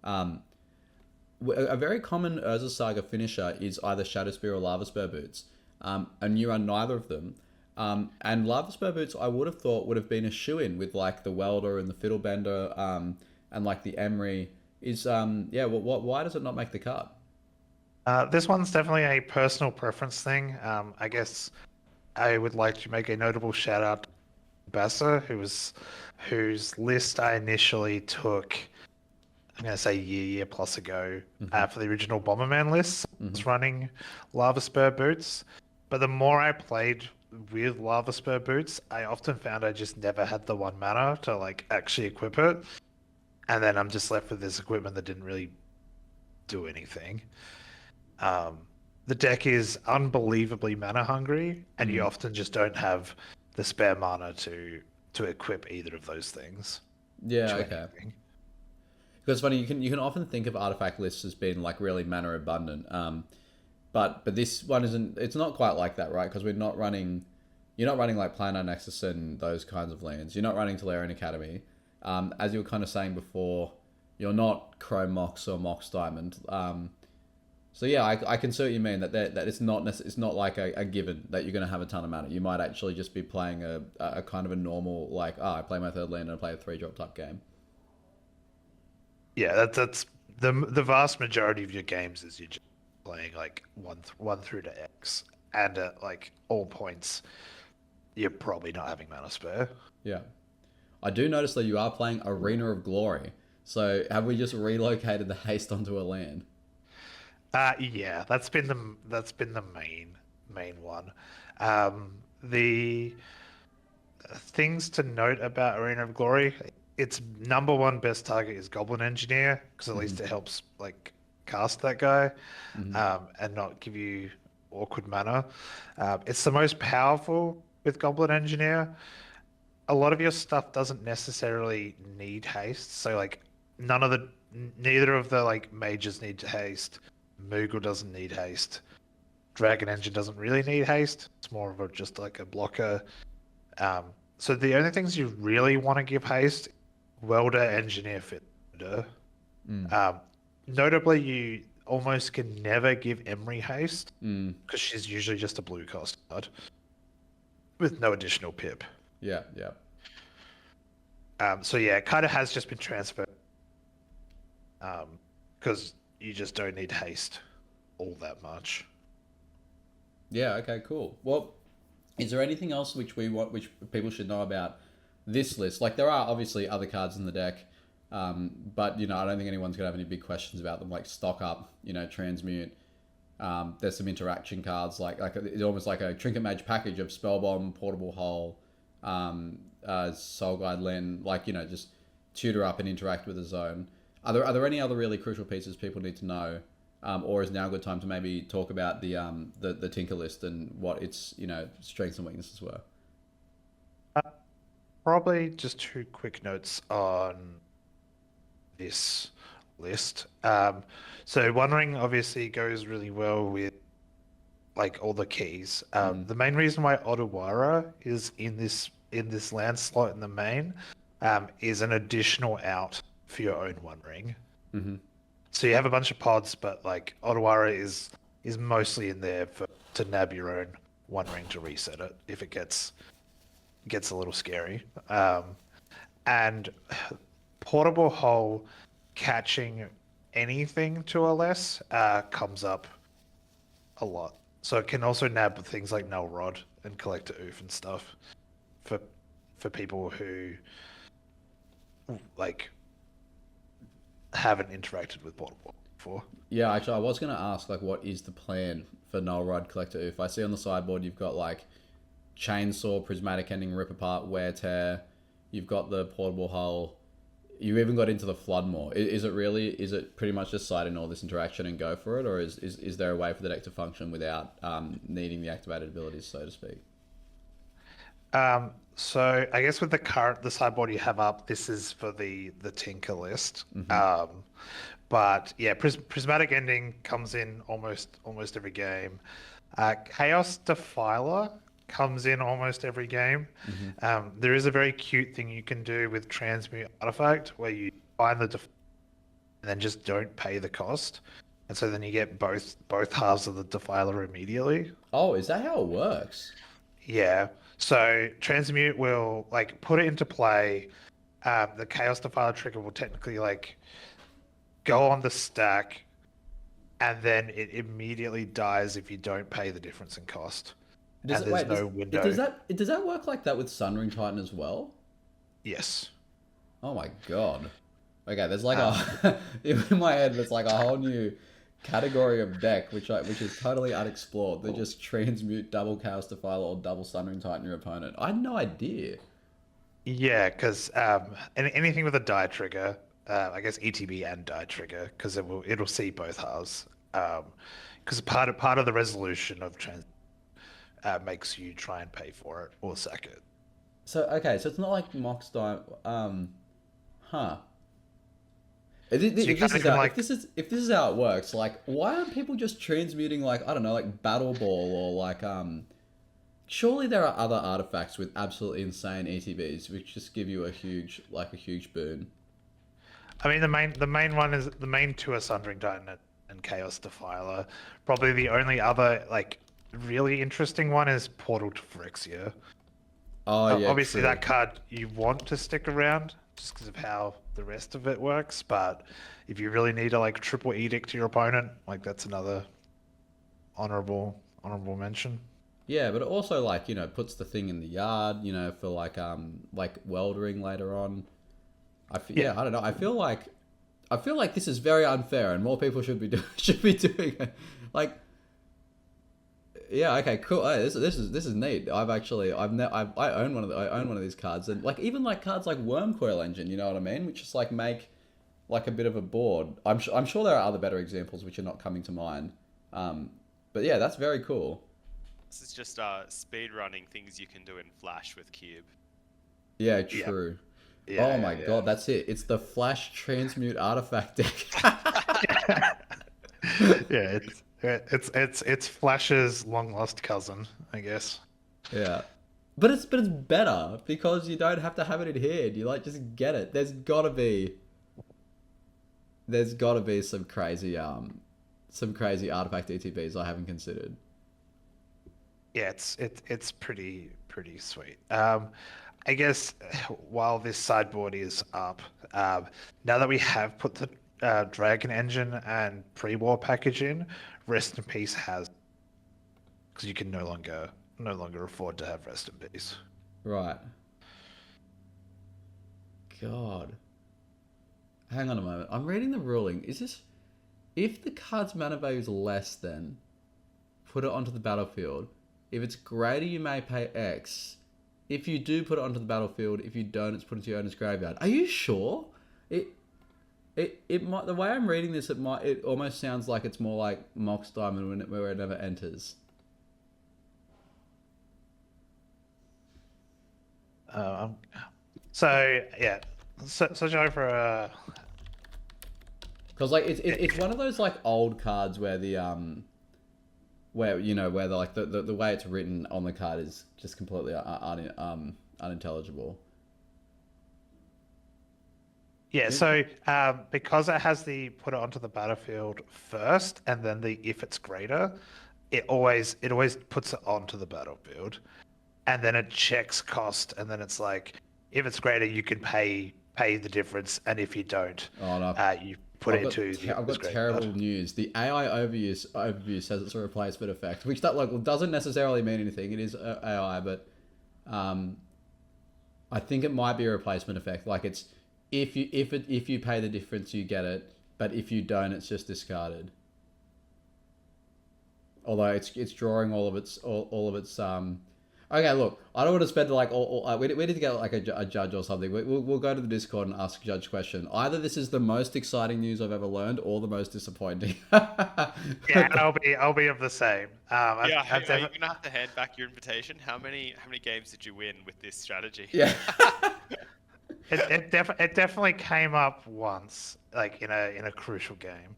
A very common Urza Saga finisher is either Shadow Spear or Lava Spur Boots. And you run neither of them. And Lava Spur Boots, I would have thought would have been a shoe-in with like the Welder and the Fiddlebender and like the Emery. Why does it not make the cut? This one's definitely a personal preference thing. I guess I would like to make a notable shout out to Bassa, whose list I initially took, I'm going to say year plus ago, for the original Bomberman list. It's running Lava Spur Boots. But the more I played with Lava Spur Boots, I often found I just never had the 1 mana to like actually equip it. And then I'm just left with this equipment that didn't really do anything. The deck is unbelievably mana hungry, and you often just don't have the spare mana to equip either of those things. Yeah, okay. Because it's funny, you can often think of artifact lists as being like really mana abundant, but this one isn't. It's not quite like that, right? Because you're not running like Planar Nexus and those kinds of lands. You're not running Tolarian Academy. As you were kind of saying before, you're not Chrome Mox or Mox Diamond. So yeah, I can see what you mean, that it's not it's not like a given that you're going to have a ton of mana. You might actually just be playing a kind of a normal, like, I play my third land and I play a 3-drop type game. Yeah, that's the vast majority of your games is you're just playing like one through to X, and at like all points, you're probably not having mana spare. Yeah. I do notice that you are playing Arena of Glory. So have we just relocated the haste onto a land? Yeah, that's been the main one. The things to note about Arena of Glory, its number one best target is Goblin Engineer, because at least it helps like cast that guy, and not give you awkward mana. It's the most powerful with Goblin Engineer. A lot of your stuff doesn't necessarily need haste, so like neither of the like mages need to haste. Moogle doesn't need haste. Dragon Engine doesn't really need haste. It's more of just like a blocker. So the only things you really want to give haste, Welder, Engineer, Fitter. Notably, you almost can never give Emery haste because she's usually just a blue cost card with no additional pip. Yeah, yeah. So yeah, it kind of has just been transferred because you just don't need haste all that much. Yeah, okay, cool. Well, is there anything else which people should know about this list? Like, there are obviously other cards in the deck, but, I don't think anyone's going to have any big questions about them, like Stock Up, Transmute. There's some interaction cards, like it's almost like a Trinket Mage package of Spellbomb, Portable Hull, Soul Guide Len, just tutor up and interact with a zone. Are there any other really crucial pieces people need to know? Or is now a good time to maybe talk about the Tinker list and what its strengths and weaknesses were? Probably just 2 quick notes on this list. So One Ring obviously goes really well with like all the keys. The main reason why Otawara is in this land slot in the main is an additional out for your own One Ring. So you have a bunch of pods, but like Otawara is mostly in there to nab your own One Ring to reset it if it gets a little scary. And Portable Hull catching anything to a less comes up a lot. So it can also nab things like Null Rod and Collector Oof and stuff for people who like haven't interacted with Portable before. Yeah, actually, I was going to ask, like, what is the plan for Null Rod, Collector Oof? I see on the sideboard you've got, like, Chainsaw, Prismatic Ending, Rip Apart, Wear Tear. You've got the Portable Hull. You even got into the Floodmore. Is it pretty much just side in all this interaction and go for it? Or is there a way for the deck to function without needing the activated abilities, so to speak? So I guess with the sideboard you have up, this is for the Tinker list. But yeah, Prismatic Ending comes in almost every game. Chaos Defiler comes in almost every game. There is a very cute thing you can do with Transmute Artifact where you find the and then just don't pay the cost, and so then you get both halves of the Defiler immediately. Oh, is that how it works? Yeah. So Transmute will like put it into play. The Chaos Defiler trigger will technically like go on the stack, and then it immediately dies if you don't pay the difference in cost. Does window. Does that work like that with Sunring Titan as well? Yes. Oh my god. Okay, there's like in my head there's like a whole new category of deck which is totally unexplored. They just transmute double Chaos Defiler or double Sunring Titan your opponent. I had no idea. Yeah, because anything with a die trigger, I guess ETB and die trigger, because it'll see both halves. Because part of the resolution of makes you try and pay for it or sack it. So it's not like Mox die. If this is how it works, like, why aren't people just transmuting, like, I don't know, like Battle Ball or like surely there are other artifacts with absolutely insane ETBs which just give you a huge boon. I mean, the main one is the main two are Sundering Titan and Chaos Defiler. Probably the only other like really interesting one is Portal to Phyrexia. Oh yeah, Obviously, true. that card you want to stick around just because of how the rest of it works. But if you really need to like triple edict your opponent, like that's another honorable mention. Yeah, but it also like puts the thing in the yard, for like weldering later on. Yeah. I don't know. I feel like this is very unfair, and more people should be doing it. Like, yeah, okay, cool. Hey, this is neat. I own one of these cards, and like even like cards like Worm Coil Engine, you know what I mean? Which just like make like a bit of a board. I'm sure there are other better examples which are not coming to mind. But yeah, that's very cool. This is just speed running things you can do in Flash with Cube. Yeah, true. Yeah, Oh my god, that's it. It's the Flash Transmute Artifact deck. Yeah, it's Flash's long lost cousin, I guess. Yeah. But it's better because you don't have to have it in hand. You like just get it. There's gotta be some crazy artifact ETBs I haven't considered. Yeah, it's pretty sweet. I guess while this sideboard is up, now that we have put the Dragon Engine and pre-war package in, Rest in Peace has, because you can no longer afford to have Rest in Peace. Right. God. Hang on a moment. I'm reading the ruling. Is this if the card's mana value is less than, put it onto the battlefield. If it's greater, you may pay X. If you do put it onto the battlefield, if you don't, it's put into your owner's graveyard. Are you sure? It might, the way I'm reading this, it almost sounds like it's more like Mox Diamond where it never enters. So yeah, so Joe for Because like it's one of those like old cards where the where the way it's written on the card is just completely unintelligible. Yeah, so because it has the put it onto the battlefield first, and then the if it's greater, it always puts it onto the battlefield, and then it checks cost, and then it's like if it's greater, you can pay the difference, and if you don't, you put it into the I've got terrible news. The AI overview says it's a replacement effect, which that doesn't necessarily mean anything. It is AI, but I think it might be a replacement effect. Like it's if you pay the difference, you get it, but if you don't, it's just discarded. Although it's drawing all of its. Okay, look, I don't want to spend like we need to get like a judge or something. We'll go to the Discord and ask judge question. Either this is the most exciting news I've ever learned, or the most disappointing. Yeah, I'll be of the same. Are you gonna have to hand back your invitation? How many games did you win with this strategy? Yeah. It definitely came up once, like in a crucial game.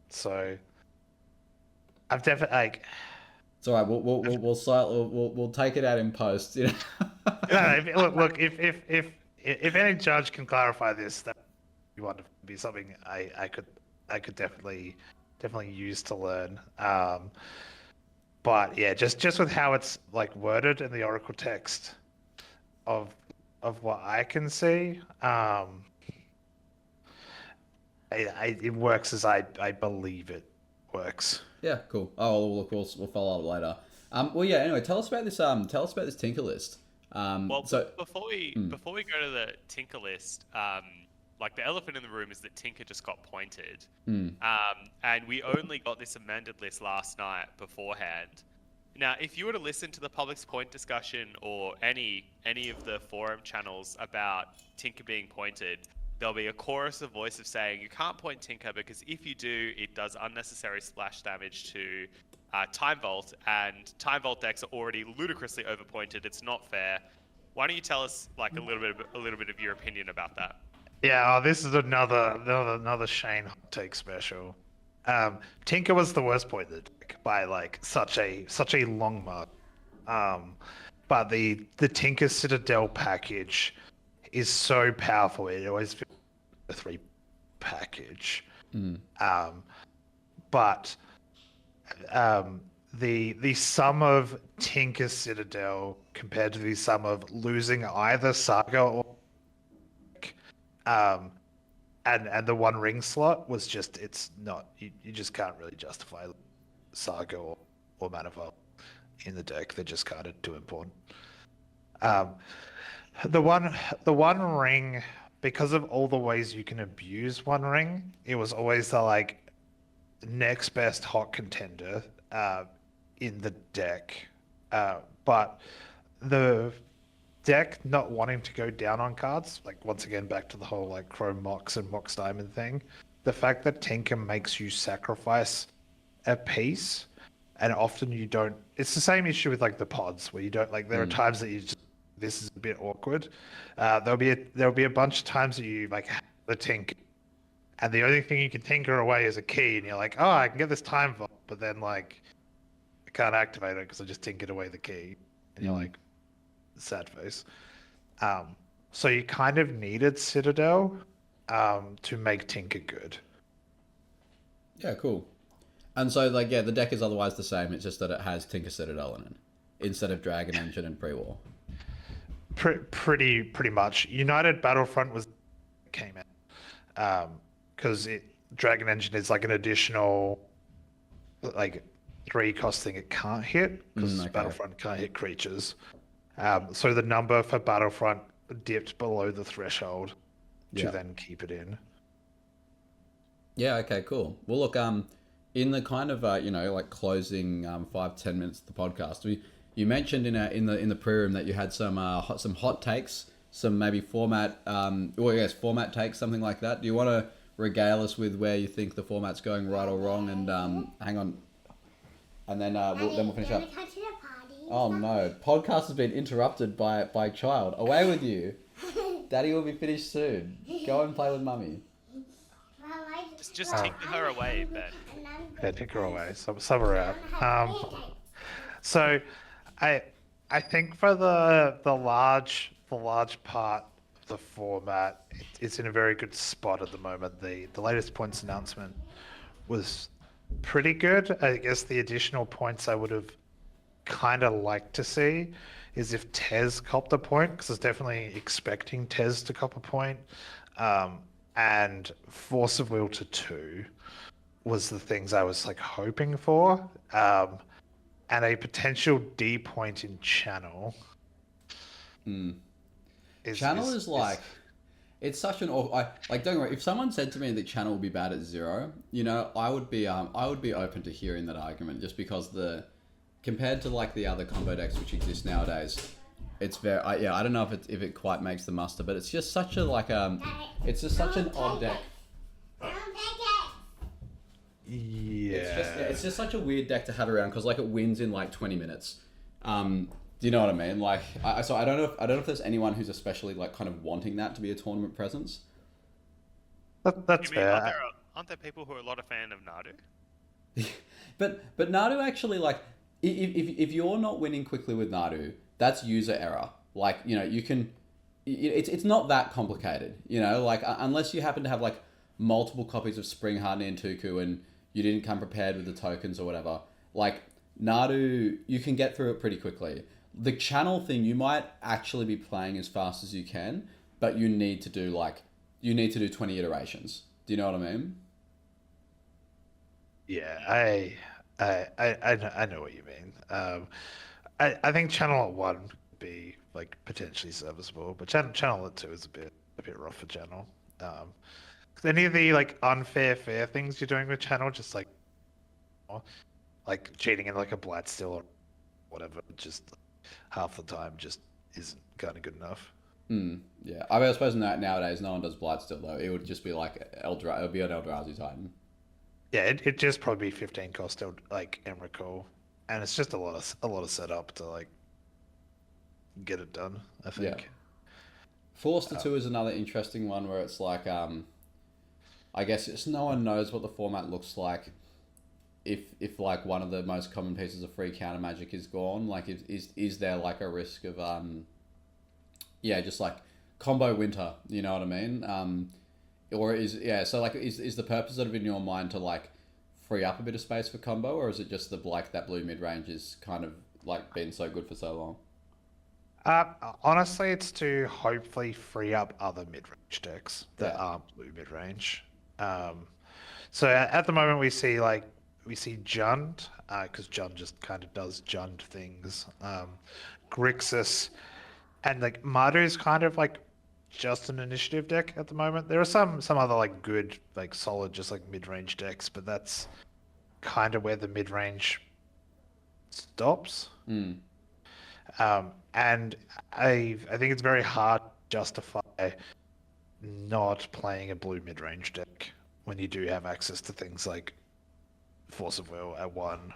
So I've definitely like. It's all right. We'll take it out in post. You No, look. If any judge can clarify this, that would want to be something I could definitely use to learn. But yeah, just with how it's like worded in the Oracle text of what I can see, it works as I believe it works. Yeah, cool. Oh, look, we'll follow up later. Well, yeah. Anyway, tell us about this. Tell us about this Tinker list. Before we go to the Tinker list, like the elephant in the room is that Tinker just got pointed, and we only got this amended list last night beforehand. Now, if you were to listen to the Public's Point discussion or any of the forum channels about Tinker being pointed, there'll be a chorus of voices saying you can't point Tinker because if you do, it does unnecessary splash damage to Time Vault, and Time Vault decks are already ludicrously overpointed. It's not fair. Why don't you tell us like a little bit of your opinion about that? Yeah, this is another Shane hot take special. Tinker was the worst pointed deck by like such a long mark. But the Tinker Citadel package is so powerful. It always feels like a 3 package. But the sum of Tinker Citadel compared to the sum of losing either Saga or and the one ring slot was just, it's not, you just can't really justify Saga or Manifold in the deck. They're just kind of too important. The one ring, because of all the ways you can abuse one ring, it was always the like next best hot contender in the deck. But the deck not wanting to go down on cards, like once again back to the whole like Chrome Mox and Mox Diamond thing, the fact that Tinker makes you sacrifice a piece, and often you don't. It's the same issue with like the pods where you don't like. There are times that you just, this is a bit awkward. There'll be a bunch of times that you like have the Tinker, and the only thing you can tinker away is a key, and you're like, oh, I can get this time vault, but then like I can't activate it because I just tinkered away the key, and you're like, sad face. So you kind of needed Citadel to make Tinker good. Yeah, cool. And so, like, yeah, the deck is otherwise the same. It's just that it has Tinker Citadel in it instead of Dragon Engine and Pre-War. Pretty much. United Battlefront came out because Dragon Engine is like an additional like 3 cost thing it can't hit because Battlefront can't hit creatures. So the number for Battlefront dipped below the threshold to then keep it in. Yeah. Okay. Cool. Well, look. In the kind of like closing 5-10 minutes of the podcast, you mentioned in the pre-room that you had some hot takes, some maybe format format takes, something like that. Do you want to regale us with where you think the format's going right or wrong? And hang on, and then we'll finish up. Oh no! Podcast has been interrupted by child. Away with you! Daddy will be finished soon. Go and play with mummy. Just tinker her away, Ben. Yeah, tinker away. Sub her out. So, I think for the large part of the format, it's in a very good spot at the moment. The latest points announcement was pretty good. I guess the additional points I would have kind of liked to see is if Tez copped a point, because I was definitely expecting Tez to cop a point. And Force of Will to 2 was the things I was like hoping for. And a potential D point in Channel. Channel is like, it's such an like. Don't worry. If someone said to me that Channel will be bad at 0, I would be open to hearing that argument, just because compared to like the other combo decks which exist nowadays, it's very I don't know if it quite makes the muster, but it's just such a it's just such an odd deck. Yeah. It's just such a weird deck to have around, because like it wins in like 20 minutes. Do you know what I mean? Like, so I don't know if there's anyone who's especially like kind of wanting that to be a tournament presence. That's fair. Aren't there people who are a lot of fan of Nadu? But Nadu actually, like, if you're not winning quickly with Nadu, that's user error. Like, you can, it's not that complicated, like unless you happen to have like multiple copies of Spring Harden and Tuku and you didn't come prepared with the tokens or whatever. Like, Nadu, you can get through it pretty quickly. The Channel thing, you might actually be playing as fast as you can, but you need to do 20 iterations. Do you know what I mean? Yeah, I know what you mean. I think Channel at 1 would be like potentially serviceable, but Channel at 2 is a bit rough for Channel. Any of the like fair things you're doing with Channel, just like cheating in like a Blightsteel or whatever, just half the time just isn't kind of good enough. Yeah, I mean, I suppose nowadays no one does Blightsteel though. It would just be like it would be an Eldrazi Titan. Yeah, it'd just probably be 15 cost like Emrakul, and it's just a lot of setup to like get it done, I think. Yeah. Force to 2 is another interesting one where it's like I guess it's no one knows what the format looks like if like one of the most common pieces of free counter magic is gone. Like, is there like a risk of just like combo winter, you know what I mean? Or so like is the purpose sort of in your mind to like free up a bit of space for combo, or is it just the like that blue mid range is kind of like been so good for so long? Uh, Honestly, it's to hopefully free up other mid-range decks that Yeah. aren't blue mid-range. Um, so at the moment we see Jund, because Jund just kind of does Jund things. Grixis and like Mardu is kind of like just an initiative deck at the moment. There are some other like good like solid just like mid-range decks, but that's kind of where the mid-range stops. Mm. And I think it's very hard to justify not playing a blue mid-range deck when you do have access to things like Force of Will at 1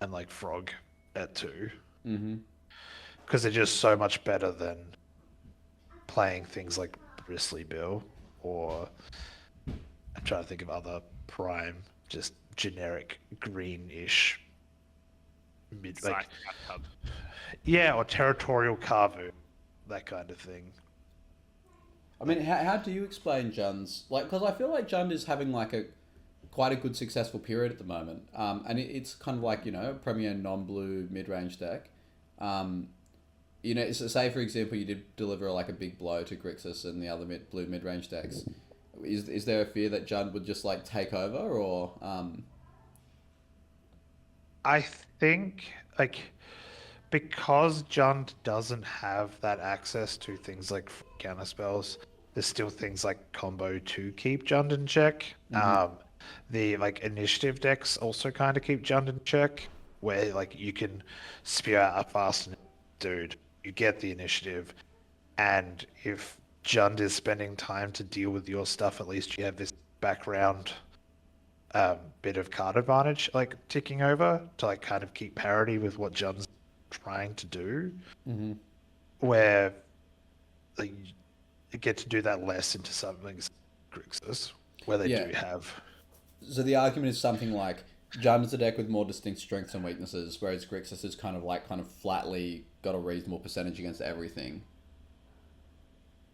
and like Frog at 2, Mm-hmm. because they're just so much better than playing things like Bristly Bill or I'm trying to think of other prime, just generic greenish mid like Bathtub. yeah, or Territorial Carvu, that kind of thing. I mean, how do you explain Jund's like? Because I feel like Jund is having like a quite a good successful period at the moment, and it's kind of like a premier non-blue mid-range deck. Um, say for example, you did deliver like a big blow to Grixis and the other blue mid-range decks. Is there a fear that Jund would just like take over, or I think like because Jund doesn't have that access to things like counter spells, there's still things like combo to keep Jund in check. The like initiative decks also kind of keep Jund in check, where like you can spew out a fast dude, you get the initiative, and if Jund is spending time to deal with your stuff, at least you have this background bit of card advantage like ticking over to like kind of keep parity with what Jund's trying to do, where like, you get to do that less into something like Grixis, where they yeah? do have. So the argument is something like Jund is a deck with more distinct strengths and weaknesses, whereas Grixis is kind of flatly got a reasonable percentage against everything.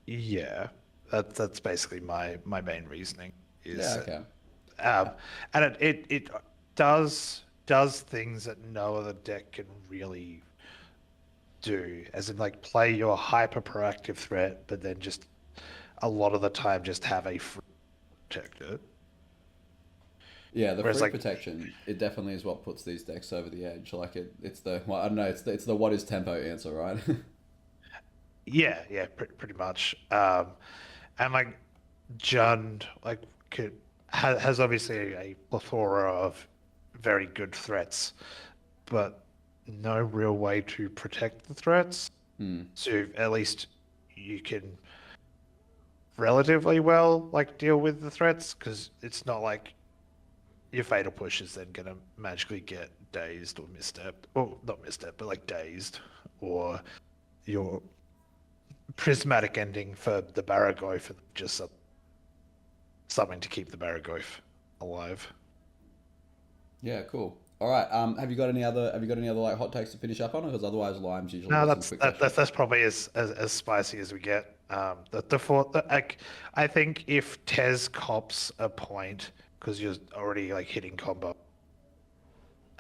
Yeah, that's basically my main reasoning Yeah. is Okay. and it does things that no other deck can really do, as in like play your hyper proactive threat, but then just a lot of the time just have a free protector. Yeah, the Whereas free like protection, it definitely is what puts these decks over the edge. Like it's the well, I don't know, it's the what is tempo answer, right? yeah, pretty much. And like Jund like has obviously a plethora of very good threats, but no real way to protect the threats. So at least you can relatively well like deal with the threats, because it's not like your fatal push is then gonna magically get dazed or misstepped, or not misstepped, but like dazed, or your prismatic ending for the Barragoyf just something to keep the Barragoyf alive. Yeah, cool. All right. Have you got any other like hot takes to finish up on? Because otherwise, Lime's usually No, got some quick questions. that's probably as spicy as we get. I think if Tez cops a point because you're already like hitting combo,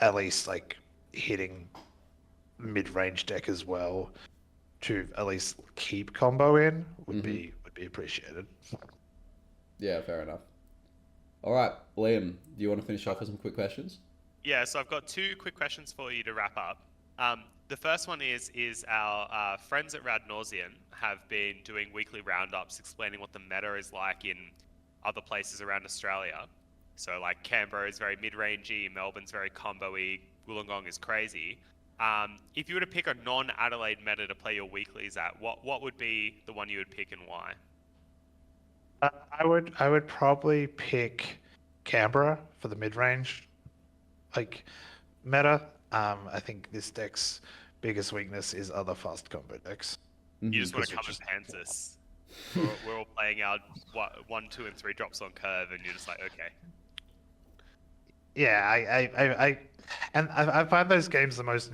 at least like hitting mid-range deck as well to at least keep combo in would be appreciated. Yeah, fair enough. All right, Liam, do you want to finish off with some quick questions? Yeah, so I've got two quick questions for you to wrap up. The first one is our friends at Rad Nauseam have been doing weekly roundups explaining what the meta is like in other places around Australia. So like Canberra is very mid-rangey, Melbourne's very combo-y, Wollongong is crazy. If you were to pick a non-Adelaide meta to play your weeklies at, what would be the one you would pick and why? I would probably pick Canberra for the mid-range like meta. I think this deck's biggest weakness is other fast combo decks. You just want to Because come and pants us. We're all playing our 1, 2, and 3 drops on curve, and you're just like, okay. Yeah, I find those games the most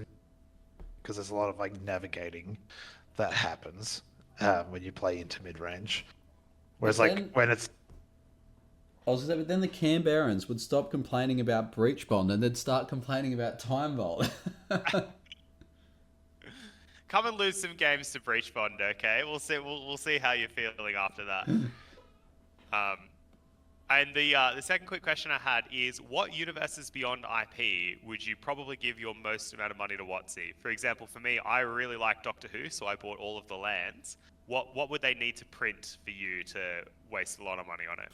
because there's a lot of like navigating that happens when you play into mid range. Whereas But like then- when it's I was gonna say, but then the Canberrans would stop complaining about breach bond and they'd start complaining about time vault. Come and lose some games to Breach Bond, okay? We'll see. We'll see how you're feeling after that. And the second quick question I had is, what universes beyond IP would you probably give your most amount of money to WotC? For example, for me, I really like Doctor Who, so I bought all of the lands. What would they need to print for you to waste a lot of money on it?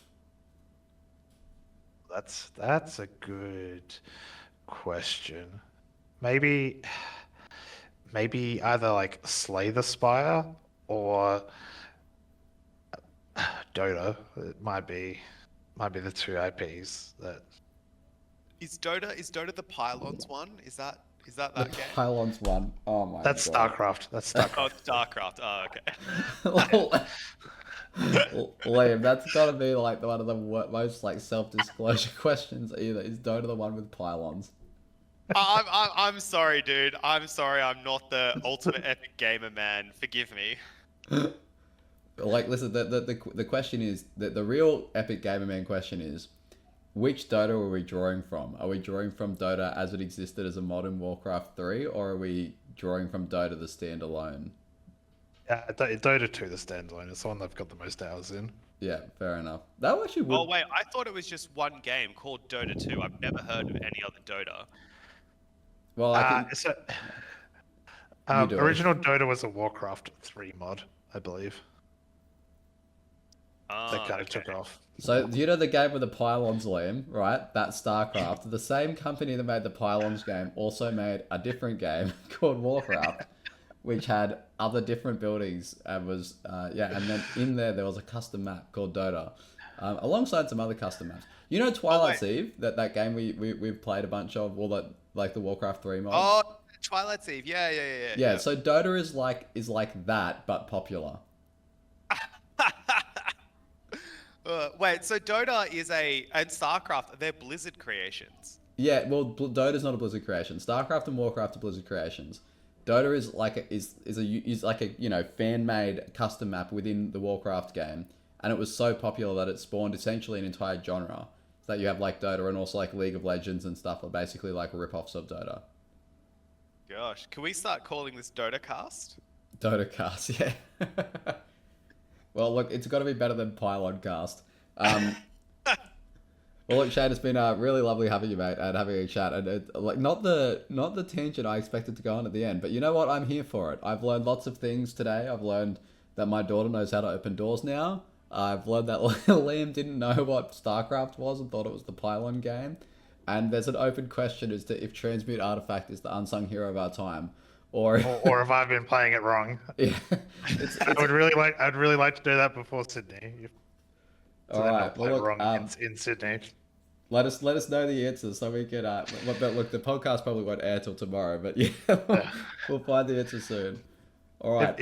That's a good question. Maybe either like Slay the Spire or Dota. It might be the two IPs that. Is Dota the Pylons one? Is that The that game? Pylons one. Oh my That's god. StarCraft. That's StarCraft. Oh, StarCraft. Oh, okay. Liam, that's gotta be like one of the most like self-disclosure questions either. Is Dota the one with pylons? I'm sorry, dude. I'm sorry. I'm not the ultimate epic gamer, man. Forgive me. Like, listen, the question is the real epic gamer man question is, which Dota are we drawing from? Are we drawing from Dota as it existed as a modern Warcraft 3, or are we drawing from Dota the standalone? Dota 2, the standalone. It's the one they've got the most hours in. Yeah, fair enough. That actually would. Oh wait, I thought it was just one game called Dota 2. I've never heard of any other Dota. Well, I can. So, You do it. original Dota was a Warcraft 3 mod, I believe. That kind of took off. So, you know the game with the pylons, Liam, right? That's StarCraft. The same company that made the pylons game also made a different game called Warcraft, which had other different buildings and was, and then in there was a custom map called Dota, alongside some other custom maps. You know Twilight's Eve, that game we've played a bunch of, all that, like the Warcraft 3 mod? Oh, Twilight's Eve. Yeah. Yeah, so Dota is like that, but popular. Wait, so Dota and StarCraft, they're Blizzard creations. Yeah, well, Dota's not a Blizzard creation. StarCraft and Warcraft are Blizzard creations. Dota is like a fan made custom map within the Warcraft game, and it was so popular that it spawned essentially an entire genre. So that you have like Dota and also like League of Legends and stuff are basically like rip-offs of Dota. Gosh, can we start calling this Dota Cast? Dota cast, yeah. Well, look, it's got to be better than Pylon cast. Well, look, Shane, it's been really lovely having you, mate, and having a chat. And like not the tangent I expected to go on at the end, but you know what? I'm here for it. I've learned lots of things today. I've learned that my daughter knows how to open doors now. I've learned that Liam didn't know what StarCraft was and thought it was the Pylon game. And there's an open question as to if Transmute Artifact is the unsung hero of our time, or Or if I've been playing it wrong. yeah. I'd really like to do that before Sydney. All right. Well, look, wrong in Sydney. let us know the answers so we can. But look, the podcast probably won't air till tomorrow. But yeah, we'll find the answer soon. All right.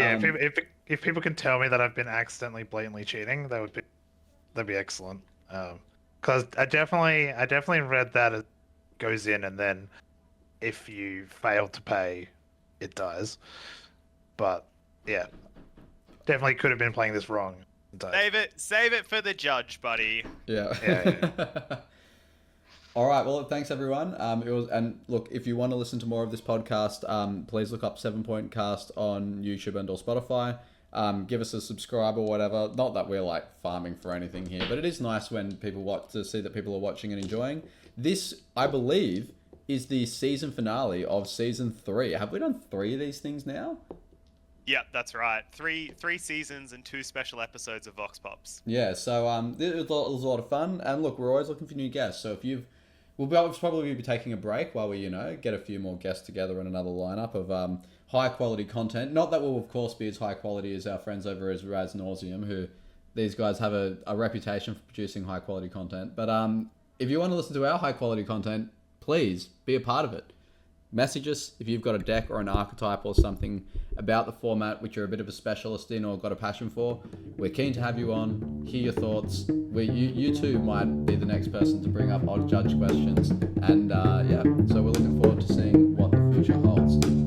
If people can tell me that I've been accidentally blatantly cheating, that'd be excellent. Because I definitely read that it goes in and then if you fail to pay, it dies. But yeah, definitely could have been playing this wrong. Save it for the judge, buddy. Yeah. Yeah. All right. Well, thanks everyone. And look, if you want to listen to more of this podcast, please look up 7 Point Cast on YouTube and or Spotify. Give us a subscribe or whatever. Not that we're like farming for anything here, but it is nice when people watch to see that people are watching and enjoying. This, I believe, is the season finale of season 3. Have we done 3 of these things now? Yeah, that's right. Three seasons and 2 special episodes of Vox Pops. Yeah, so it was a lot of fun, and look, we're always looking for new guests. So if we'll probably be taking a break while we get a few more guests together in another lineup of high quality content. Not that we'll of course be as high quality as our friends over as Raz Nauseum, who these guys have a reputation for producing high quality content. But if you want to listen to our high quality content, please be a part of it. Message us if you've got a deck or an archetype or something about the format which you're a bit of a specialist in or got a passion for. We're keen to have you on, hear your thoughts. You too might be the next person to bring up odd judge questions. And so we're looking forward to seeing what the future holds.